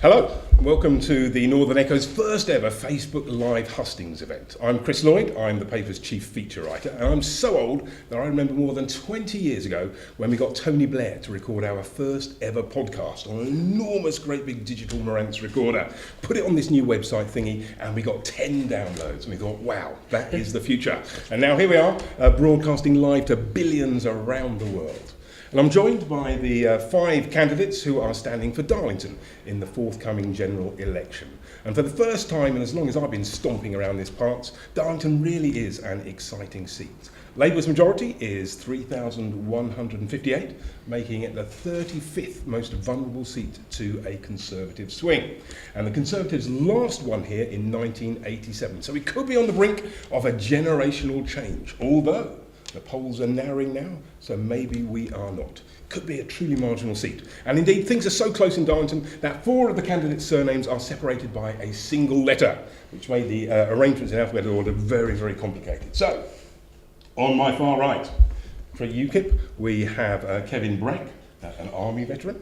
Hello, welcome to the Northern Echo's first ever Facebook Live Hustings event. I'm Chris Lloyd, I'm the paper's chief feature writer, and I'm so old that I remember more than 20 years ago when we got Tony Blair to record our first ever podcast on an enormous great big digital Marantz recorder. Put it on this new website thingy and we got 10 downloads and we thought, wow, that is the future. And now here we are, broadcasting live to billions around the world. And I'm joined by the 5 candidates who are standing for Darlington in the forthcoming general election. And for the first time, and as long as I've been stomping around this parts, Darlington really is an exciting seat. Labour's majority is 3,158, making it the 35th most vulnerable seat to a Conservative swing. And the Conservatives last won here in 1987, so we could be on the brink of a generational change, although the polls are narrowing now, so maybe we are not. Could be a truly marginal seat. And indeed, things are so close in Darlington that 4 of the candidates' surnames are separated by a single letter, which made the arrangements in alphabetical order very, very complicated. So, on my far right, for UKIP, we have Kevin Brack, an army veteran.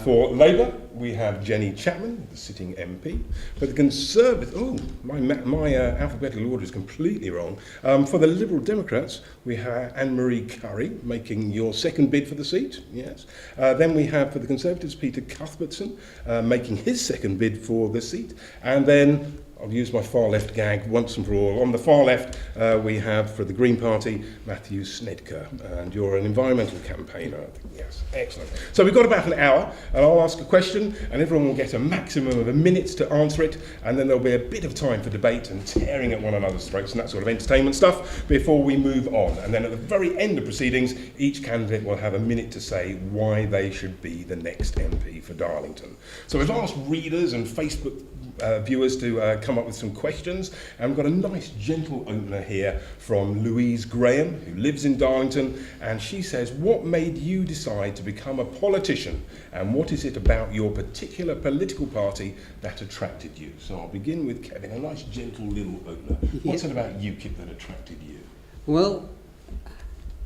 For Labour, we have Jenny Chapman, the sitting MP. For the Conservative, my alphabetical order is completely wrong. For the Liberal Democrats, we have Anne-Marie Curry making your second bid for the seat. Yes. Then we have for the Conservatives Peter Cuthbertson making his second bid for the seat. And then I'll use my far left gag once and for all. On the far left, we have for the Green Party, Matthew Snedker, and you're an environmental campaigner, I think. Yes, excellent. So we've got about an hour, and I'll ask a question, and everyone will get a maximum of a minute to answer it, and then there'll be a bit of time for debate and tearing at one another's throats and that sort of entertainment stuff before we move on. And then at the very end of proceedings, each candidate will have a minute to say why they should be the next MP for Darlington. So we've asked readers and Facebook viewers to come up with some questions, and we've got a nice gentle opener here from Louise Graham, who lives in Darlington, and she says, what made you decide to become a politician, and what is it about your particular political party that attracted you? So I'll begin with Kevin, a nice gentle little opener. What's it about UKIP that attracted you? Well,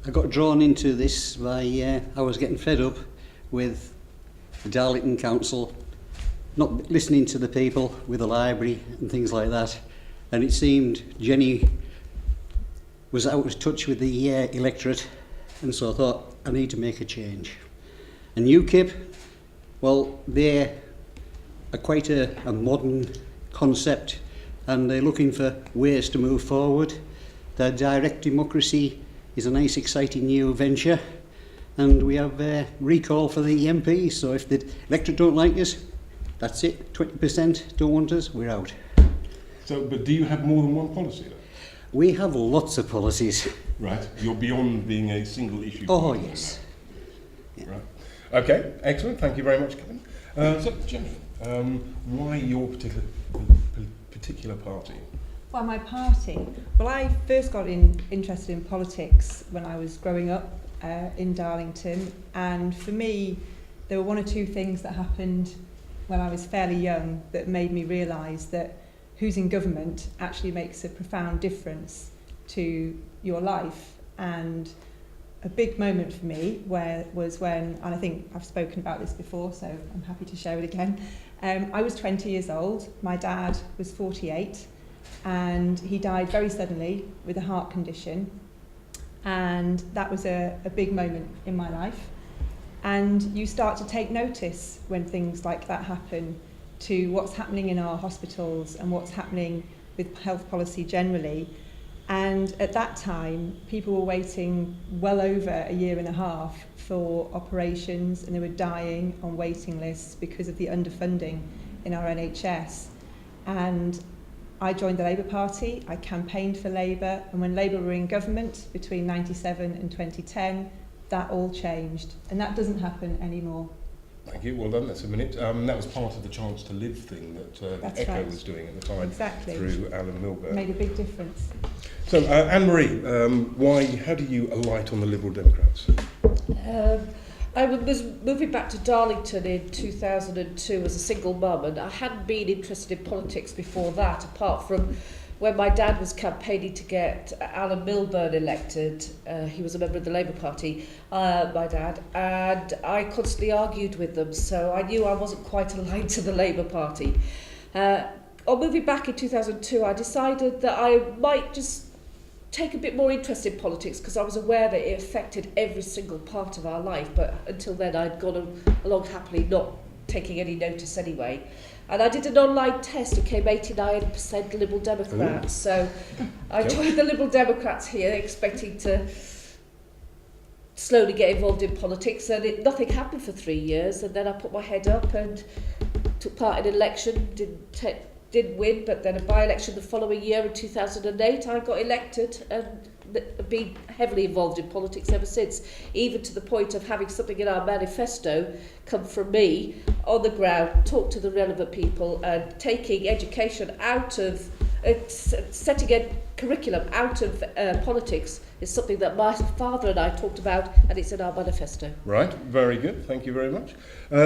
I got drawn into this by I was getting fed up with the Darlington Council not listening to the people with the library and things like that, and it seemed Jenny was out of touch with the electorate, and so I thought I need to make a change. And UKIP, well, they're quite a modern concept, and they're looking for ways to move forward. Their direct democracy is a nice exciting new venture, and we have recall for the MPs, so if the electorate don't like us, that's it, 20% don't want us, we're out. So, but do you have more than one policy then? We have lots of policies. Right, you're beyond being a single issue. Oh, yes. Yeah. Right. Okay, excellent, thank you very much, Kevin. So, Jenny, why your particular party? Well, my party. Well, I first got interested in politics when I was growing up in Darlington, and for me, there were 1 or 2 things that happened when I was fairly young that made me realise that who's in government actually makes a profound difference to your life. And a big moment for me was when, and I think I've spoken about this before, so I'm happy to share it again. I was 20 years old, my dad was 48, and he died very suddenly with a heart condition. And that was a big moment in my life. And you start to take notice when things like that happen to what's happening in our hospitals and what's happening with health policy generally. And at that time, people were waiting well over a year and a half for operations, and they were dying on waiting lists because of the underfunding in our NHS. And I joined the Labour Party, I campaigned for Labour, and when Labour were in government between 97 and 2010, that all changed, and that doesn't happen anymore. Thank you, well done, that's a minute. That was part of the Chance to Live thing that the Echo was doing at the time. Exactly. Through Alan Milburn. Made a big difference. So, Anne-Marie, how do you alight on the Liberal Democrats? I was moving back to Darlington in 2002 as a single mum, and I hadn't been interested in politics before that, apart from when my dad was campaigning to get Alan Milburn elected. He was a member of the Labour Party, my dad, and I constantly argued with them, so I knew I wasn't quite aligned to the Labour Party. On moving back in 2002, I decided that I might just take a bit more interest in politics because I was aware that it affected every single part of our life, but until then I'd gone along happily, not taking any notice anyway. And I did an online test and came 89% Liberal Democrats. So I joined the Liberal Democrats here, expecting to slowly get involved in politics, and nothing happened for 3 years. And then I put my head up and took part in an election, didn't win, but then a by-election the following year in 2008, I got elected and been heavily involved in politics ever since, even to the point of having something in our manifesto come from me on the ground, talk to the relevant people, and taking education out of, setting a curriculum out of politics is something that my father and I talked about, and it's in our manifesto. Right, very good, thank you very much.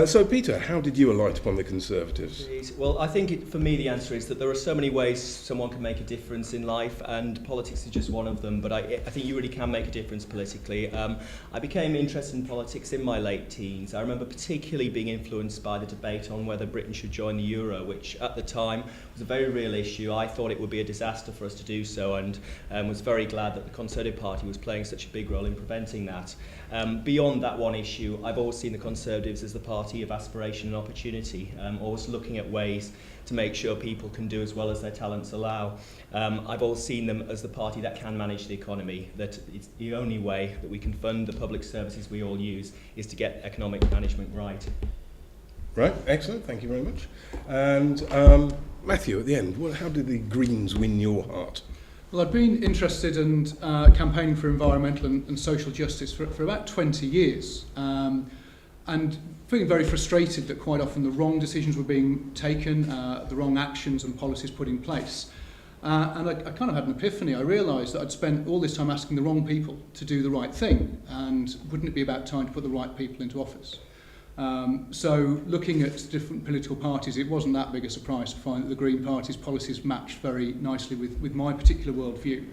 So Peter, how did you alight upon the Conservatives? Well, I think for me the answer is that there are so many ways someone can make a difference in life, and politics is just one of them, but I think you really can make a difference politically. I became interested in politics in my late teens. I remember particularly being influenced by the debate on whether Britain should join the Euro, which at the time was a very real issue. I thought it would be a disaster for us to do so, and was very glad that the Conservative Party was playing such a big role in preventing that. Beyond that one issue, I've always seen the Conservatives as the party of aspiration and opportunity, always looking at ways to make sure people can do as well as their talents allow. I've always seen them as the party that can manage the economy, that it's the only way that we can fund the public services we all use is to get economic management right. Right, excellent, thank you very much. And Matthew, at the end, how did the Greens win your heart? Well, I've been interested in campaigning for environmental and social justice for about 20 years, and feeling very frustrated that quite often the wrong decisions were being taken, the wrong actions and policies put in place. And I kind of had an epiphany. I realised that I'd spent all this time asking the wrong people to do the right thing, and wouldn't it be about time to put the right people into office? So looking at different political parties, it wasn't that big a surprise to find that the Green Party's policies matched very nicely with my particular worldview.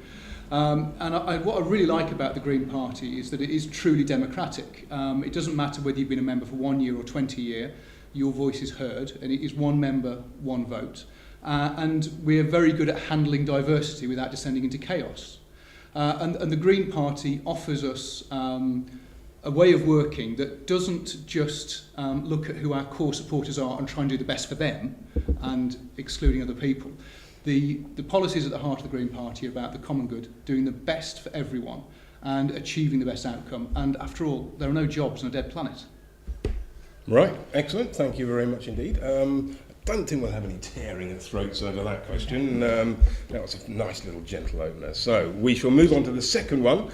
And what I really like about the Green Party is that it is truly democratic. It doesn't matter whether you've been a member for 1 year or 20 years, your voice is heard, and it is one member, one vote. And we're very good at handling diversity without descending into chaos. And the Green Party offers us a way of working that doesn't just look at who our core supporters are and try and do the best for them and excluding other people. The policies at the heart of the Green Party are about the common good, doing the best for everyone and achieving the best outcome. And after all, there are no jobs on a dead planet. Right, excellent, thank you very much indeed. I don't think we'll have any tearing of throats over that question. That was a nice little gentle opener. So we shall move on to the second one,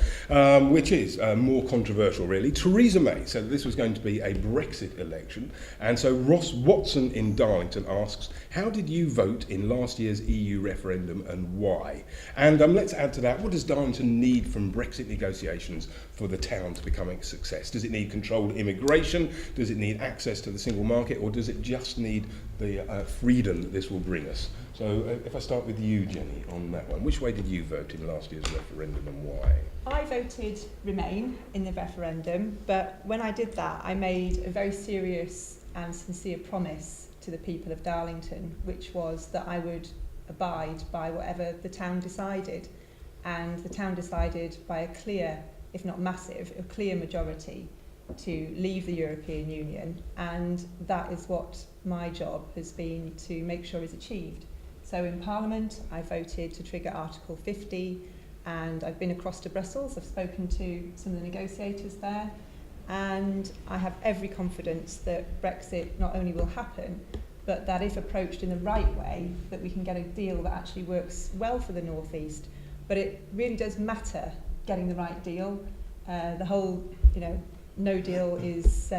which is more controversial really. Theresa May said this was going to be a Brexit election, and so Ross Watson in Darlington asks, how did you vote in last year's EU referendum and why? And let's add to that, what does Darlington need from Brexit negotiations for the town to become a success? Does it need controlled immigration? Does it need access to the single market? Or does it just need the freedom that this will bring us? So if I start with you, Jenny, on that one, which way did you vote in last year's referendum and why? I voted Remain in the referendum, but when I did that, I made a very serious and sincere promise to the people of Darlington, which was that I would abide by whatever the town decided. And the town decided by a clear, if not massive, a clear majority to leave the European Union, and that is what my job has been to make sure is achieved. So in Parliament I voted to trigger Article 50, and I've been across to Brussels, I've spoken to some of the negotiators there, and I have every confidence that Brexit not only will happen, but that if approached in the right way, that we can get a deal that actually works well for the North East. But it really does matter getting the right deal. The whole, no deal is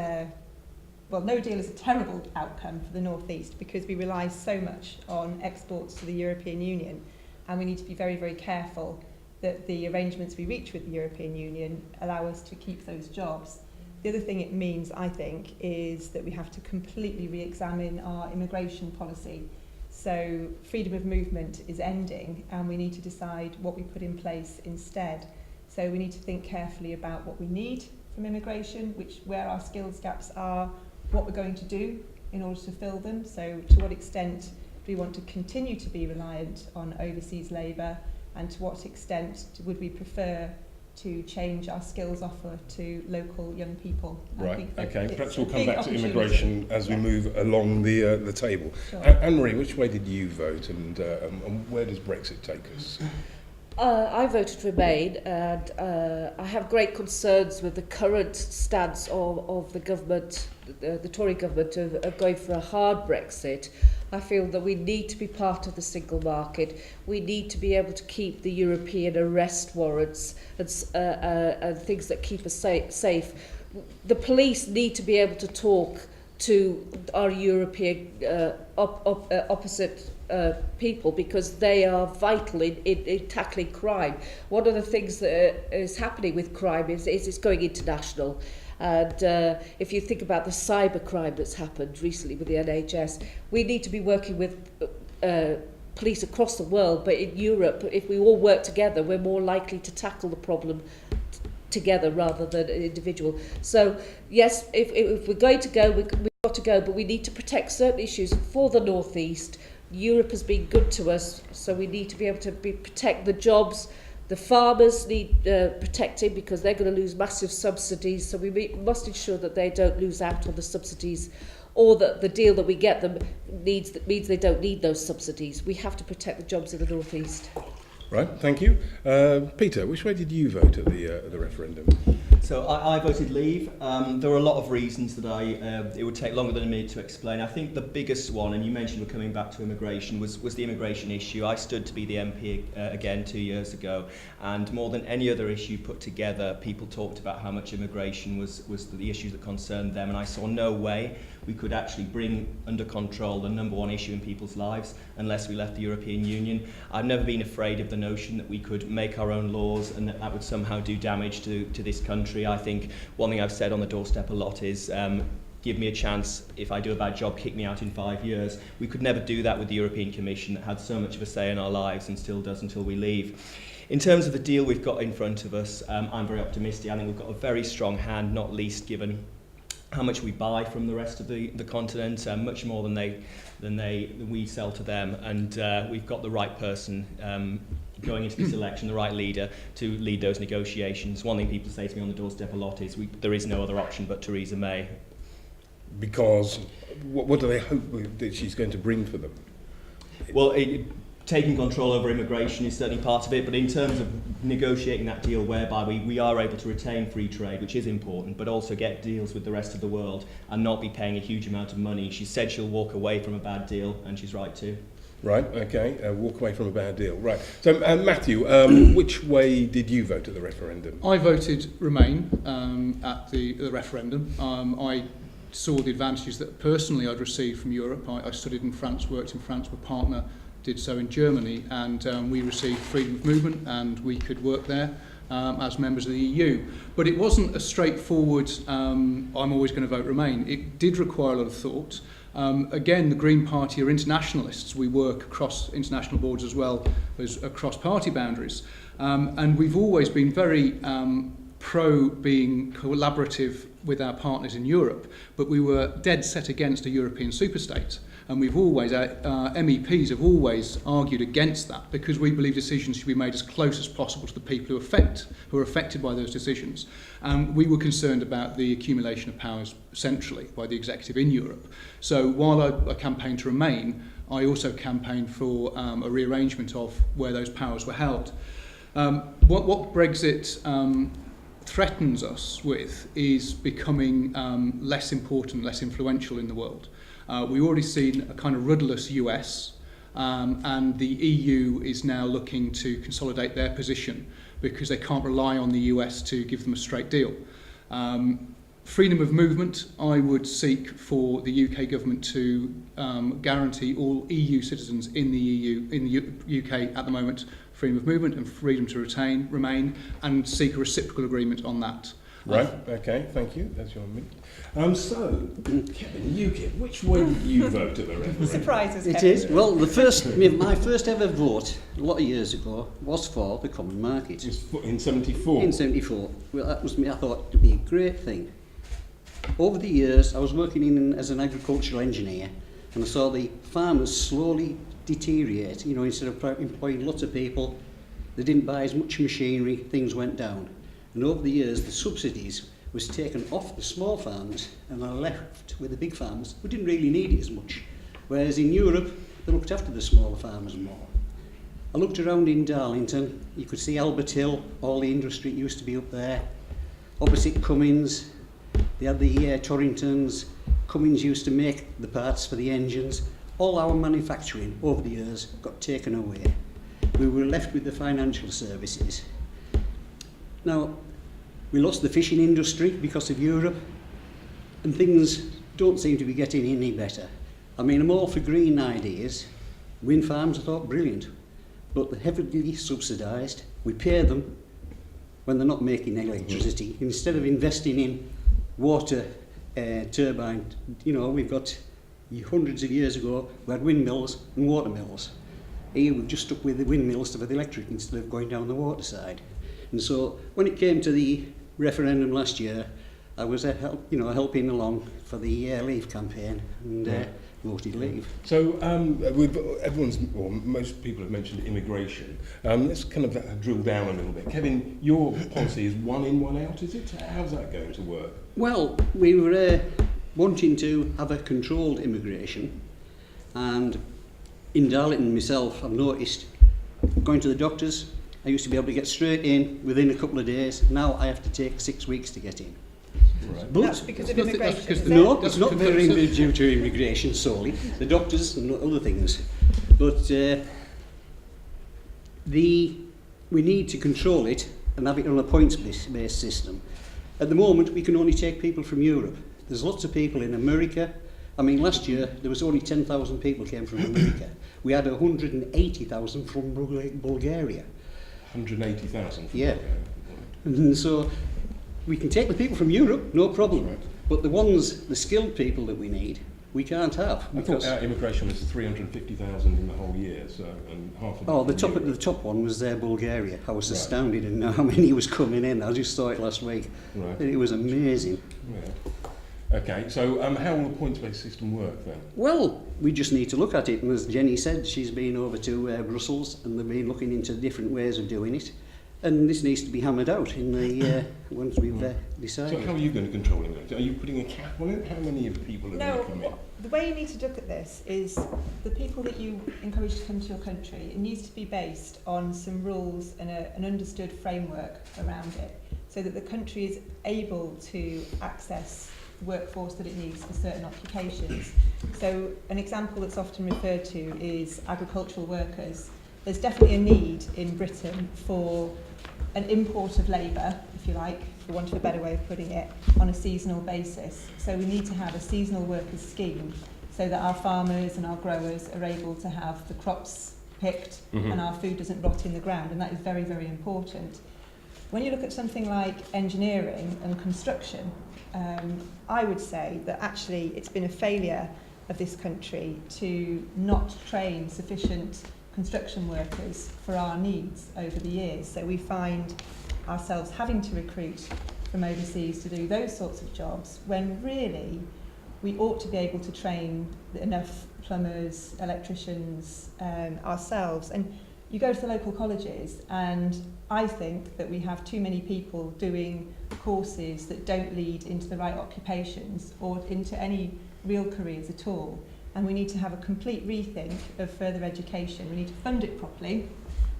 no deal is a terrible outcome for the North East because we rely so much on exports to the European Union, and we need to be very, very careful that the arrangements we reach with the European Union allow us to keep those jobs. The other thing it means, I think, is that we have to completely re-examine our immigration policy. So freedom of movement is ending, and we need to decide what we put in place instead. So we need to think carefully about what we need from immigration, where our skills gaps are, what we're going to do in order to fill them. So to what extent do we want to continue to be reliant on overseas labour, and to what extent would we prefer to change our skills offer to local young people? Right, okay. Perhaps a we'll come big back to opportunity. immigration as we move along the table. Sure. Anne-Marie, which way did you vote, and where does Brexit take us? I voted Remain, and I have great concerns with the current stance of the government, the Tory government, of going for a hard Brexit. I feel that we need to be part of the single market. We need to be able to keep the European arrest warrants and things that keep us safe. The police need to be able to talk to our European opposite people, because they are vital in tackling crime. One of the things that is happening with crime is it's going international. And if you think about the cyber crime that's happened recently with the NHS, we need to be working with police across the world, but in Europe, if we all work together, we're more likely to tackle the problem together rather than an individual. So yes, if we're going to go, we've got to go, but we need to protect certain issues for the North East. Europe has been good to us, so we need to be able to protect the jobs. The farmers need protecting, because they're going to lose massive subsidies, so we must ensure that they don't lose out on the subsidies, or that the deal that we get them means they don't need those subsidies. We have to protect the jobs in the North East. Right, thank you. Peter, which way did you vote at the referendum? So I voted Leave. There were a lot of reasons that it would take longer than a minute to explain. I think the biggest one, and you mentioned we're coming back to immigration, was the immigration issue. I stood to be the MP again 2 years ago, and more than any other issue put together, people talked about how much immigration was the issue that concerned them, and I saw no way we could actually bring under control the number one issue in people's lives unless we left the European Union. I've never been afraid of the notion that we could make our own laws and that would somehow do damage to this country. I think one thing I've said on the doorstep a lot is give me a chance. If I do a bad job, kick me out in 5 years. We could never do that with the European Commission that had so much of a say in our lives and still does until we leave. In terms of the deal we've got in front of us, I'm very optimistic. I think we've got a very strong hand, not least given how much we buy from the rest of the continent, much more than we sell to them, and we've got the right person going into this election, the right leader to lead those negotiations. One thing people say to me on the doorstep a lot is there is no other option but Theresa May. Because what do they hope that she's going to bring for them? Well, taking control over immigration is certainly part of it, but in terms of negotiating that deal whereby we are able to retain free trade, which is important, but also get deals with the rest of the world and not be paying a huge amount of money. She said she'll walk away from a bad deal, and she's right too. Right, okay, walk away from a bad deal. Right, so Matthew, which way did you vote at the referendum? I voted Remain at the referendum. I saw the advantages that personally I'd received from Europe. I studied in France, worked in France, my partner did so in Germany, and we received freedom of movement and we could work there as members of the EU. But it wasn't a straightforward, I'm always going to vote Remain. It did require a lot of thought. Again, the Green Party are internationalists. We work across international borders as well as across party boundaries. And we've always been very pro being collaborative with our partners in Europe, but we were dead set against a European superstate. And we've always, MEPs have always argued against that, because we believe decisions should be made as close as possible to the people who are affected by those decisions. We were concerned about the accumulation of powers centrally by the executive in Europe. So while I campaigned to Remain, I also campaigned for a rearrangement of where those powers were held. What Brexit threatens us with is becoming less important, less influential in the world. We've already seen a kind of rudderless US, and the EU is now looking to consolidate their position because they can't rely on the US to give them a straight deal. Freedom of movement, I would seek for the UK government to guarantee all EU citizens in the EU, in the UK at the moment, freedom of movement and freedom to remain, and seek a reciprocal agreement on that. Right, okay, thank you. That's your minute. So, Kevin, UKIP, which way did you vote at the referendum? Surprises, It Kevin. is. Well, my first ever vote, a lot of years ago, was for the common market. It was in 74. In 74. Well, that was me. I thought it would be a great thing. Over the years, I was working as an agricultural engineer, and I saw the farmers slowly deteriorate. You know, instead of employing lots of people, they didn't buy as much machinery, things went down. And over the years, the subsidies was taken off the small farmers and are left with the big farmers who didn't really need it as much. Whereas in Europe, they looked after the smaller farmers more. I looked around in Darlington, you could see Albert Hill, all the industry used to be up there. Opposite Cummins, they had the Torringtons. Cummins used to make the parts for the engines. All our manufacturing over the years got taken away. We were left with the financial services. Now, we lost the fishing industry because of Europe, and things don't seem to be getting any better. I mean, I'm all for green ideas. Wind farms I thought brilliant, but they're heavily subsidised. We pay them when they're not making electricity. Instead of investing in water turbine, you know, we've got hundreds of years ago, we had windmills and water mills. Here we've just stuck with the windmills for the electric instead of going down the water side. And so when it came to the referendum last year, I was helping along for the Leave campaign and voted Leave. So most people have mentioned immigration. Let's kind of drill down a little bit. Kevin, your policy is one in, one out, is it? How's that going to work? Well, we were wanting to have a controlled immigration, and in Darlington myself, I've noticed going to the doctors, I used to be able to get straight in within a couple of days. Now I have to take 6 weeks to get in. Right. But That's because of immigration. because is no, it? it's not due to immigration solely. The doctors and other things. But we need to control it and have it on a points-based system. At the moment, we can only take people from Europe. There's lots of people in America. I mean, last year, there was only 10,000 people came from America. We had 180,000 from Bulgaria. 180,000. Yeah. And so we can take the people from Europe, no problem. Right. But the skilled people that we need, we can't have. I thought our immigration was 350,000 in the whole year, so and half of it. The top one was Bulgaria. I was Right. astounded in how many was coming in. I just saw it last week. Right. It was amazing. Yeah. Okay, so how will the points-based system work then? Well, we just need to look at it. And as Jenny said, she's been over to Brussels and they've been looking into different ways of doing it. And this needs to be hammered out in the once we've decided. So how are you going to control it? Are you putting a cap on it? How many people are going to come in? The way you need to look at this is the people that you encourage to come to your country, it needs to be based on some rules and an understood framework around it, so that the country is able to access the workforce that it needs for certain occupations. So an example that's often referred to is agricultural workers. There's definitely a need in Britain for an import of labour, if you like, for want of a better way of putting it, on a seasonal basis. So we need to have a seasonal workers scheme so that our farmers and our growers are able to have the crops picked and our food doesn't rot in the ground, and that is very, very important. When you look at something like engineering and construction, I would say that actually it's been a failure of this country to not train sufficient construction workers for our needs over the years. So we find ourselves having to recruit from overseas to do those sorts of jobs when really we ought to be able to train enough plumbers, electricians ourselves. And you go to the local colleges and I think that we have too many people doing courses that don't lead into the right occupations or into any real careers at all. And we need to have a complete rethink of further education. We need to fund it properly,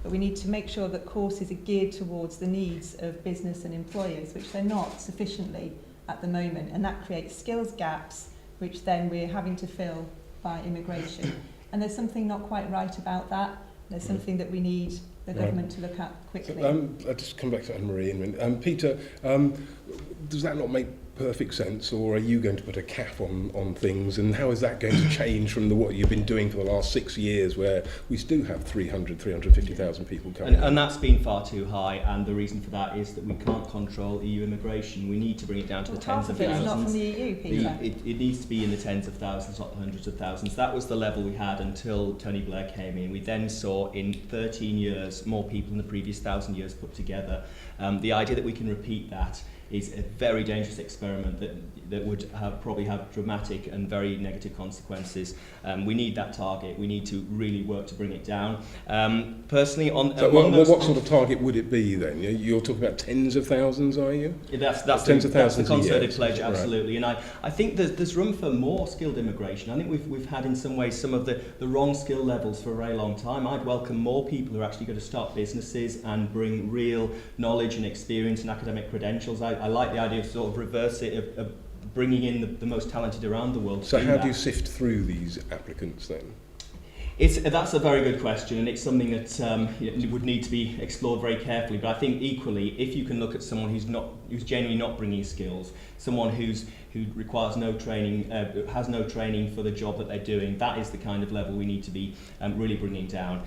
but we need to make sure that courses are geared towards the needs of business and employers, which they're not sufficiently at the moment. And that creates skills gaps, which then we're having to fill by immigration. And there's something not quite right about that. There's something that we need the government to look at quickly. So, I'll just come back to Anne-Marie in a minute. Peter, does that not make perfect sense, or are you going to put a cap on things, and how is that going to change from what you've been doing for the last 6 years, where we do have 350,000 people coming in? And that's been far too high, and the reason for that is that we can't control EU immigration. We need to bring it down to the tens of It's thousands. not from the EU, Peter. It needs to be in the tens of thousands, not the hundreds of thousands. That was the level we had until Tony Blair came in. We then saw in 13 years more people than the previous 1,000 years put together. The idea that we can repeat that is a very dangerous experiment that would probably have dramatic and very negative consequences. We need that target. We need to really work to bring it down. Personally, so what sort of target would it be then? You're talking about tens of thousands, are you? That's tens of thousands the Conservative pledge, right. absolutely. And I think there's room for more skilled immigration. I think we've had in some ways some of the wrong skill levels for a very long time. I'd welcome more people who are actually going to start businesses and bring real knowledge and experience and academic credentials. I like the idea of sort of reverse it, of bringing in the most talented around the world. So how do you sift through these applicants then? That's a very good question, and it's something that would need to be explored very carefully. But I think equally, if you can look at someone who's genuinely not bringing skills, someone who requires no training, has no training for the job that they're doing, that is the kind of level we need to be really bringing down.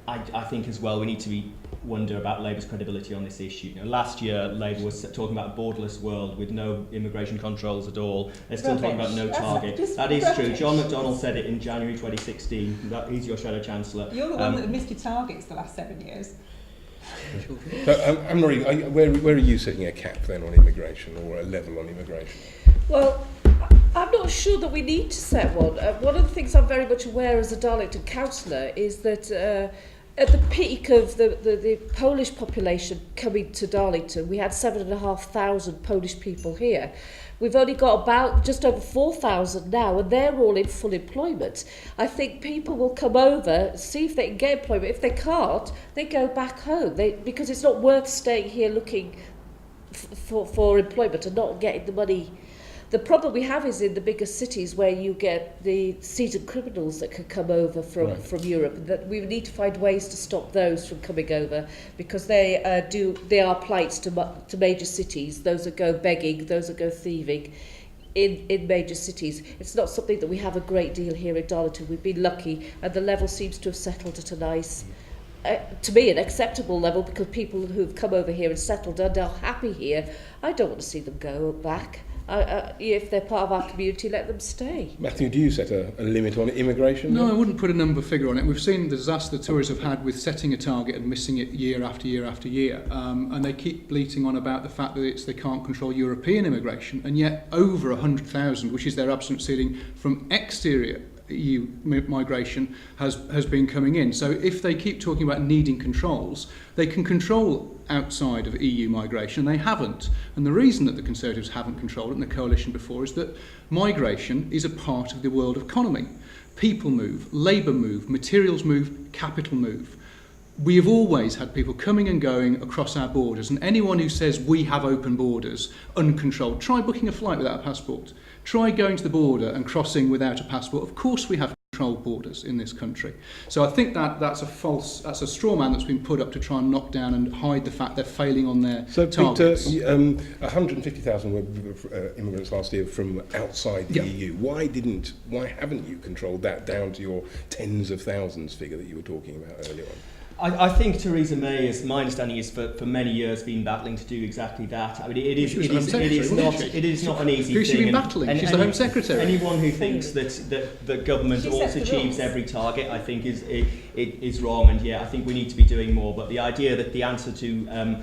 I think as well we need to wonder about Labour's credibility on this issue. Last year Labour was talking about a borderless world with no immigration controls at all. They're still talking about no target. That is true. John McDonnell said it in January 2016. He's your Shadow Chancellor. You're the one that missed your targets the last 7 years. So, Anne-Marie, where are you setting a cap then on immigration, or a level on immigration? Well, I'm not sure that we need to set one. One of the things I'm very much aware as a Darlington councillor is that at the peak of the Polish population coming to Darlington, we had 7,500 Polish people here. We've only got about just over 4,000 now, and they're all in full employment. I think people will come over, see if they can get employment. If they can't, they go back home because it's not worth staying here looking for employment and not getting the money. The problem we have is in the bigger cities where you get the seasoned criminals that could come over from Europe. That we need to find ways to stop those from coming over, because they are plights to major cities. Those that go begging, those that go thieving in major cities. It's not something that we have a great deal here in Darlington. We've been lucky, and the level seems to have settled at a nice, to me, an acceptable level, because people who've come over here and settled and are happy here, I don't want to see them go back. If they're part of our community, let them stay. Matthew, do you set a limit on immigration? No, I wouldn't put a number figure on it. We've seen the disaster the Tories have had with setting a target and missing it year after year after year. And they keep bleating on about the fact that they can't control European immigration, and yet over 100,000, which is their absolute ceiling, from exterior EU migration has been coming in. So if they keep talking about needing controls, they can control outside of EU migration, and they haven't. And the reason that the Conservatives haven't controlled it, and the coalition before, is that migration is a part of the world economy. People move, labour move, materials move, capital move. We have always had people coming and going across our borders, and anyone who says we have open borders, uncontrolled, try booking a flight without a passport. Try going to the border and crossing without a passport. Of course we have controlled borders in this country. So I think that's a straw man that's been put up to try and knock down and hide the fact they're failing on their targets. Peter, 150,000 were immigrants last year from outside the EU. Why haven't you controlled that down to your tens of thousands figure that you were talking about earlier on? I think Theresa May, as my understanding is, for many years been battling to do exactly that. I mean, it is not an easy thing. Who's she been battling? She's the Home Secretary. Anyone who thinks that government always achieves every target, I think is wrong. And I think we need to be doing more. But the idea that the answer to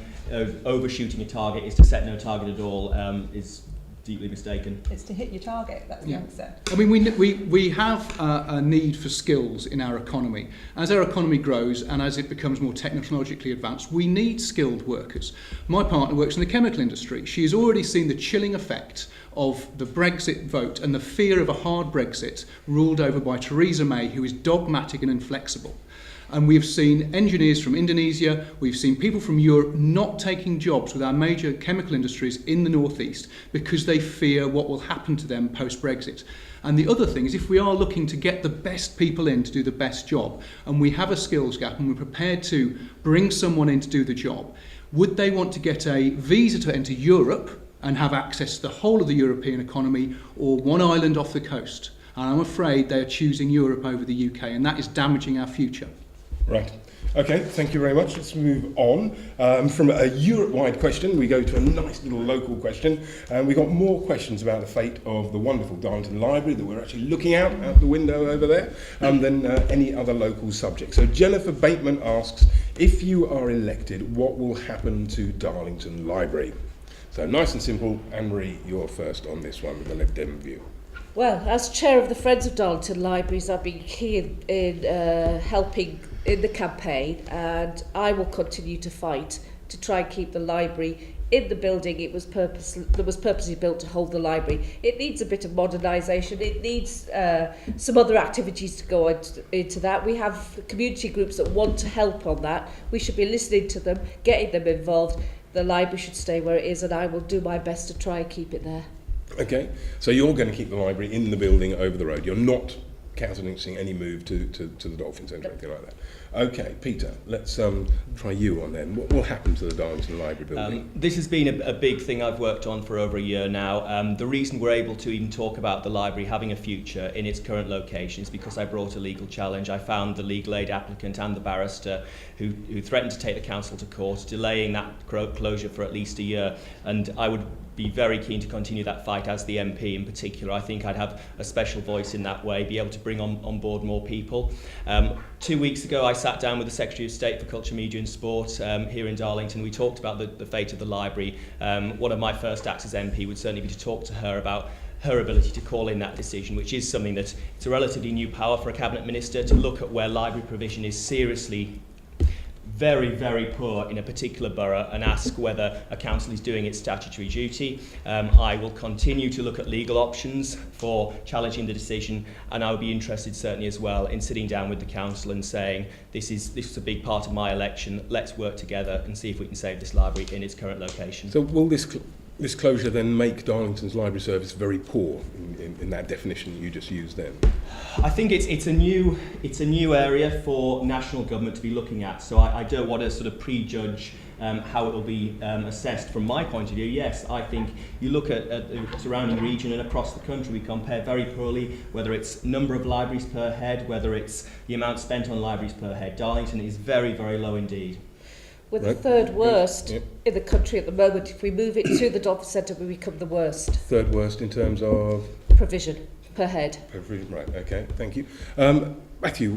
overshooting a target is to set no target at all is deeply mistaken. It's to hit your target, that's the answer. I mean, we have a need for skills in our economy. As our economy grows and as it becomes more technologically advanced, we need skilled workers. My partner works in the chemical industry. She has already seen the chilling effect of the Brexit vote and the fear of a hard Brexit ruled over by Theresa May, who is dogmatic and inflexible. And we've seen engineers from Indonesia, we've seen people from Europe not taking jobs with our major chemical industries in the northeast because they fear what will happen to them post-Brexit. And the other thing is, if we are looking to get the best people in to do the best job, and we have a skills gap and we're prepared to bring someone in to do the job, would they want to get a visa to enter Europe and have access to the whole of the European economy or one island off the coast. And I'm afraid they are choosing Europe over the UK, and that is damaging our future. Right. Okay, thank you very much. Let's move on. From a Europe-wide question, we go to a nice little local question. And we got more questions about the fate of the wonderful Darlington Library that we're actually looking out the window over there, than any other local subject. So Jennifer Bateman asks, if you are elected, what will happen to Darlington Library? So nice and simple. Anne-Marie, you're first on this one with the Lib Dem view. Well, as chair of the Friends of Darlington Libraries, I've been key in helping in the campaign, and I will continue to fight to try and keep the library in the building that was purposely built to hold the library. It needs a bit of modernisation. It needs some other activities to go into that. We have community groups that want to help on that. We should be listening to them, getting them involved. The library should stay where it is, and I will do my best to try and keep it there. Okay, so you're going to keep the library in the building over the road. You're not countenancing any move to the Dolphin Centre or anything like that. Okay, Peter, let's try you on then. What will happen to the Darlington Library building? This has been a big thing I've worked on for over a year now. The reason we're able to even talk about the library having a future in its current location is because I brought a legal challenge. I found the legal aid applicant and the barrister who threatened to take the council to court, delaying that closure for at least a year. And I would be very keen to continue that fight as the MP in particular. I think I'd have a special voice in that way, be able to bring on board more people. 2 weeks ago I sat down with the Secretary of State for Culture, Media and Sport here in Darlington. We talked about the fate of the library. One of my first acts as MP would certainly be to talk to her about her ability to call in that decision, which is something that it's a relatively new power for a Cabinet Minister to look at where library provision is seriously very, very poor in a particular borough and ask whether a council is doing its statutory duty. I will continue to look at legal options for challenging the decision, and I would be interested certainly as well in sitting down with the council and saying this is a big part of my election, let's work together and see if we can save this library in its current location. So will this closure then make Darlington's library service very poor in that definition you just used then? I think it's a new area for national government to be looking at, so I don't want to sort of prejudge how it will be assessed from my point of view. Yes, I think you look at the surrounding region and across the country, we compare very poorly, whether it's number of libraries per head, whether it's the amount spent on libraries per head. Darlington is very, very low indeed. We're the third worst in the country at the moment. If we move it to the Dolphin Centre, we become the worst. Third worst in terms of? Provision per head. Provision, right, okay, thank you. Matthew,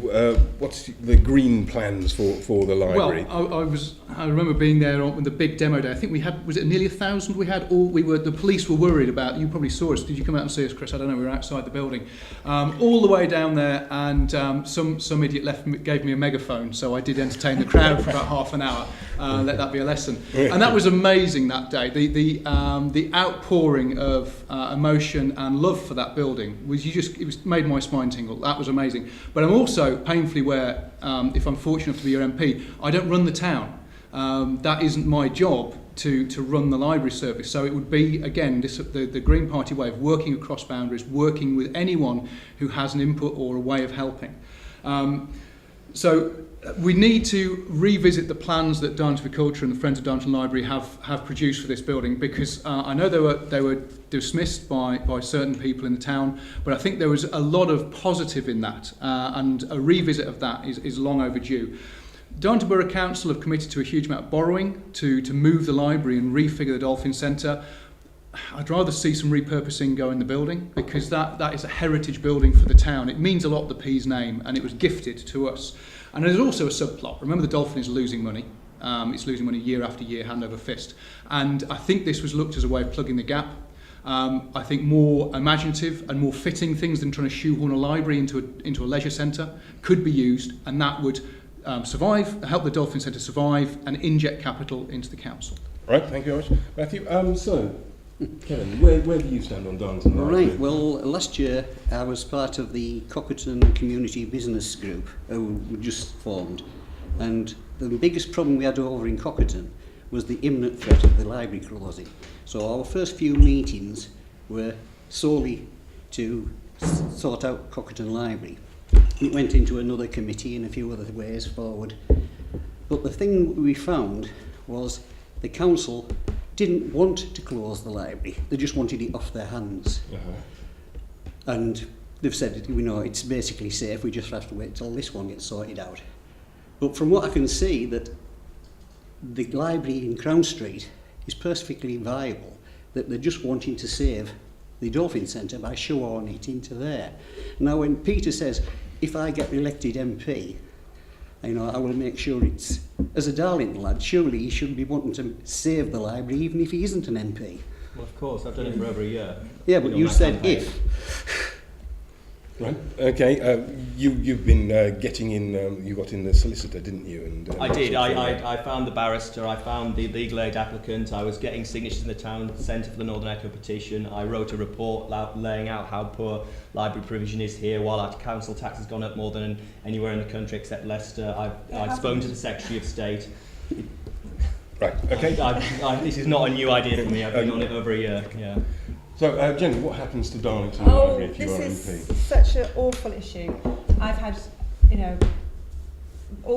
what's the green plans for the library? Well, I remember being there on the big demo day. I think we had, was it nearly 1,000 we had? The police were worried about, you probably saw us, did you come out and see us, Chris? I don't know, we were outside the building. All the way down there, and some idiot gave me a megaphone, so I did entertain the crowd for about half an hour. Let that be a lesson. And that was amazing that day. The outpouring of emotion and love for that building it made my spine tingle. That was amazing. But I'm also painfully aware, if I'm fortunate enough to be your MP, I don't run the town. That isn't my job to run the library service. So it would be, again, the Green Party way of working across boundaries, working with anyone who has an input or a way of helping. So we need to revisit the plans that Darlington for Culture and the Friends of Darlington Library have produced for this building, because I know they were dismissed by certain people in the town, but I think there was a lot of positive in that, and a revisit of that is long overdue. Darlington Borough Council have committed to a huge amount of borrowing to move the library and refigure the Dolphin Centre. I'd rather see some repurposing go in the building, because that is a heritage building for the town. It means a lot, the P's name, and it was gifted to us. And there's also a subplot. Remember, the Dolphin is losing money. It's losing money year after year, hand over fist. And I think this was looked as a way of plugging the gap. I think more imaginative and more fitting things than trying to shoehorn a library into a leisure centre could be used, and that would help the Dolphin Centre survive and inject capital into the council. Right, thank you very much. Matthew, so, Kevin, where do you stand on Darlington Library? Right, well, last year I was part of the Cuthbertson Community Business Group, who were just formed, and the biggest problem we had over in Cuthbertson was the imminent threat of the library closing. So our first few meetings were solely to sort out Cuthbertson Library. It went into another committee and a few other ways forward. But the thing we found was the council didn't want to close the library. They just wanted it off their hands. And they've said, you know, it's basically safe, we just have to wait till this one gets sorted out. But from what I can see, that the library in Crown Street is perfectly viable, that they're just wanting to save the Dolphin Centre by shoehorning it into there. Now, when Peter says, if I get elected MP, you know, I will make sure it's, as a Darlington lad, surely he should be wanting to save the library even if he isn't an MP. Well, of course, I've done it for over a year. Yeah, but you said if. Right. Okay. You've been getting in. You got in the solicitor, didn't you? And I did. I found the barrister. I found the legal aid applicant. I was getting signatures in the town centre for the Northern Echo petition. I wrote a report laying out how poor library provision is here, while our council tax has gone up more than anywhere in the country except Leicester. I've spoken to the Secretary of State. Right. Okay. This is not a new idea for me. I've been on it over a year. Yeah. So, Jenny, what happens to Darlington Oh, Library if you are this MP? is such an awful issue. I've had, you know,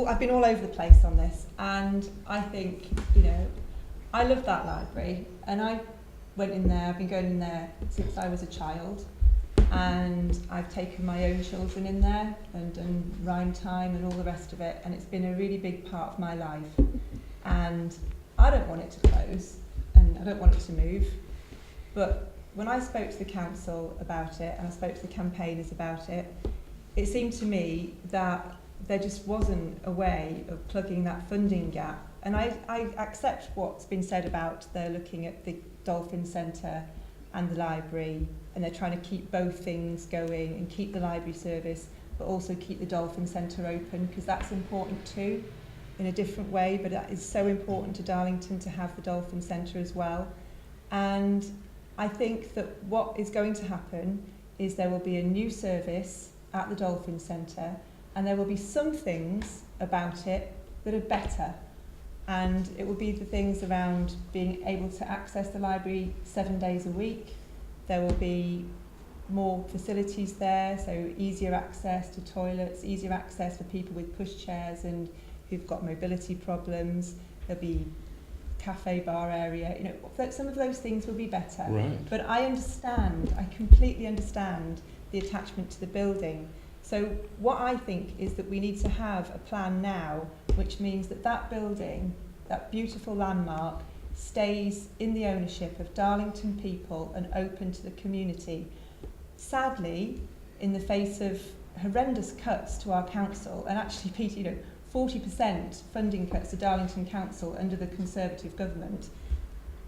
I've been all over the place on this, and I think, you know, I love that library, and I went in there, I've been going in there since I was a child, and I've taken my own children in there and done rhyme time and all the rest of it, and it's been a really big part of my life. And I don't want it to close, and I don't want it to move, but when I spoke to the council about it and I spoke to the campaigners about it, it seemed to me that there just wasn't a way of plugging that funding gap. And I accept what's been said about they're looking at the Dolphin Centre and the library, and they're trying to keep both things going and keep the library service, but also keep the Dolphin Centre open, because that's important too, in a different way, but that is so important to Darlington to have the Dolphin Centre as well. And I think that what is going to happen is there will be a new service at the Dolphin Centre, and there will be some things about it that are better. And it will be the things around being able to access the library 7 days a week. There will be more facilities there, so easier access to toilets, easier access for people with pushchairs and who've got mobility problems. There'll be cafe bar area, you know, some of those things will be better. Right. But I completely understand the attachment to the building. So what I think is that we need to have a plan now, which means that that building, that beautiful landmark, stays in the ownership of Darlington people and open to the community. Sadly, in the face of horrendous cuts to our council, and actually, Peter, you know, 40% funding cuts to Darlington Council under the Conservative government,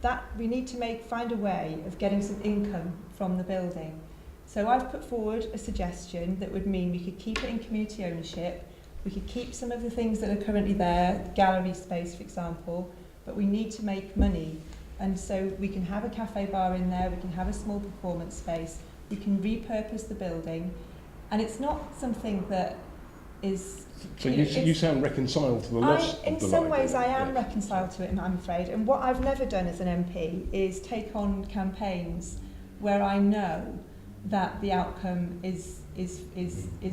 that we need to find a way of getting some income from the building. So I've put forward a suggestion that would mean we could keep it in community ownership, we could keep some of the things that are currently there, gallery space for example, but we need to make money. And so we can have a cafe bar in there, we can have a small performance space, we can repurpose the building, and it's not something that is... So you sound reconciled to the loss of the library. In some ways I am reconciled to it, I'm afraid, and what I've never done as an MP is take on campaigns where I know that the outcome is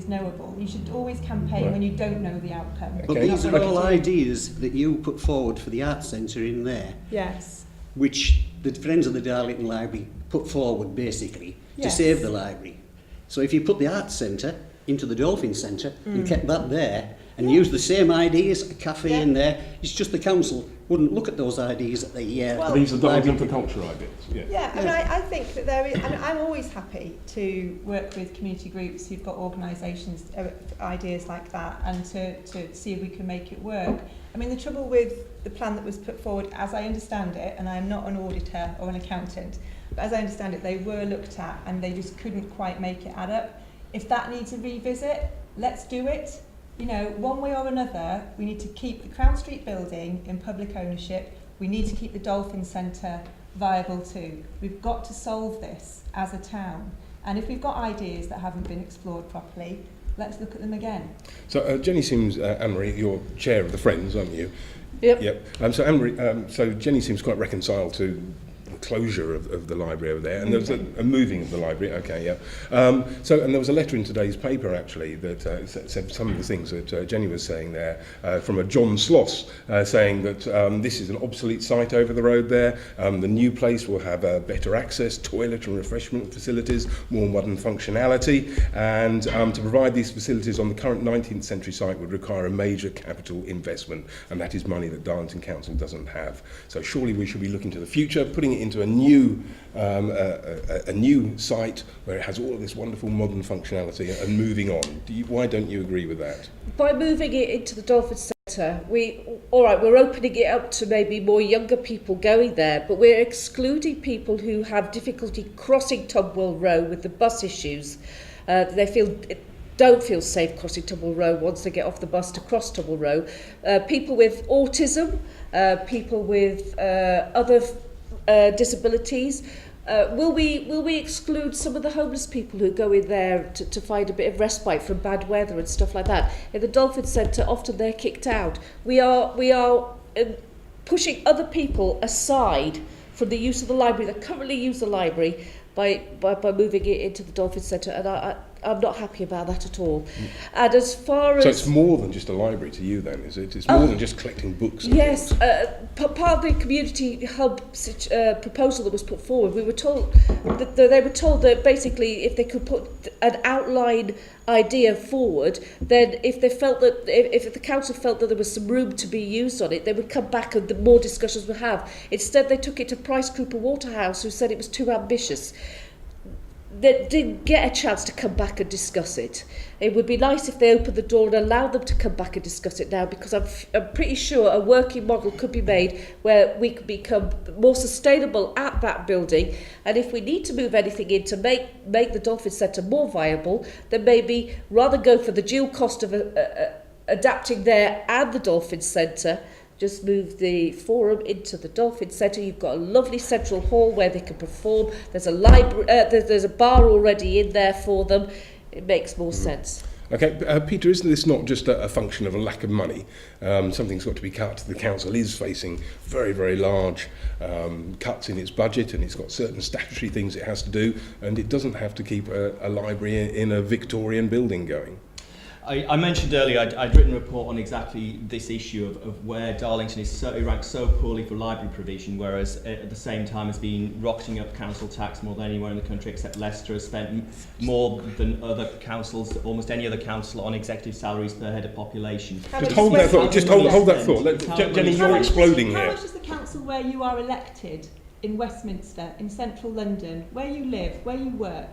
knowable. You should always campaign when you don't know the outcome. But these are all ideas that you put forward for the Arts Centre in there. Yes. Which the Friends of the Darlington Library put forward basically to save the library. So if you put the Arts Centre into the Dolphin Centre and kept that there and used the same ideas, a cafe in there, it's just the council wouldn't look at those ideas that they these are Darlington for culture ideas. Yeah, I mean, I think that there is, I mean, I'm always happy to work with community groups who've got organisations, ideas like that, and to see if we can make it work. I mean, the trouble with the plan that was put forward, as I understand it, and I'm not an auditor or an accountant, but as I understand it, they were looked at and they just couldn't quite make it add up. If that needs a revisit, let's do it. You know, one way or another, we need to keep the Crown Street building in public ownership. We need to keep the Dolphin Centre viable too. We've got to solve this as a town. And if we've got ideas that haven't been explored properly, let's look at them again. So Jenny seems, Anne-Marie, you're chair of the Friends, aren't you? Yep. Yep. So Anne-Marie, so Jenny seems quite reconciled to closure of the library over there, and there was a moving of the library. Okay, yeah. And there was a letter in today's paper actually that said some of the things that Jenny was saying there from a John Sloss, saying that this is an obsolete site over the road there. The new place will have better access, toilet and refreshment facilities, more modern functionality, and to provide these facilities on the current 19th century site would require a major capital investment, and that is money that Darlington Council doesn't have. So surely we should be looking to the future, putting it into a new site where it has all of this wonderful modern functionality and moving on. Why don't you agree with that? By moving it into the Dolphin Centre, we're opening it up to maybe more younger people going there, but we're excluding people who have difficulty crossing Tumwell Row with the bus issues. They don't feel safe crossing Tumwell Row once they get off the bus to cross Tumwell Row. People with autism, people with other disabilities. Will we exclude some of the homeless people who go in there to find a bit of respite from bad weather and stuff like that? In the Dolphin Centre, often they're kicked out. We are pushing other people aside from the use of the library that currently use the library by moving it into the Dolphin Centre, and I'm not happy about that at all. And as far as... So it's more than just a library to you then, is it? It's more than just collecting books and yes, things. Part of the community hub proposal that was put forward, we were told that they were told that basically if they could put an outline idea forward, then if they felt that if the council felt that there was some room to be used on it, they would come back and the more discussions would have. Instead, they took it to Price Cooper Waterhouse, who said it was too ambitious. They didn't get a chance to come back and discuss it. It would be nice if they opened the door and allowed them to come back and discuss it now, because I'm pretty sure a working model could be made where we could become more sustainable at that building. And if we need to move anything in to make the Dolphin Centre more viable, then maybe rather go for the dual cost of adapting there and the Dolphin Centre, just move the forum into the Dolphin Centre. You've got a lovely central hall where they can perform. There's a library. There's a bar already in there for them. It makes more sense. Okay, Peter, isn't this not just a function of a lack of money? Something's got to be cut. The council is facing very, very large cuts in its budget, and it's got certain statutory things it has to do, and it doesn't have to keep a library in a Victorian building going. I mentioned earlier I'd written a report on exactly this issue of where Darlington is ranked so poorly for library provision, whereas at the same time has been rocketing up council tax more than anywhere in the country, except Leicester has spent more than other councils, almost any other council, on executive salaries per head of population. Just hold that thought. Just hold that thought. Jenny, you're exploding here. How much is the council where you are elected in Westminster, in central London, where you live, where you work,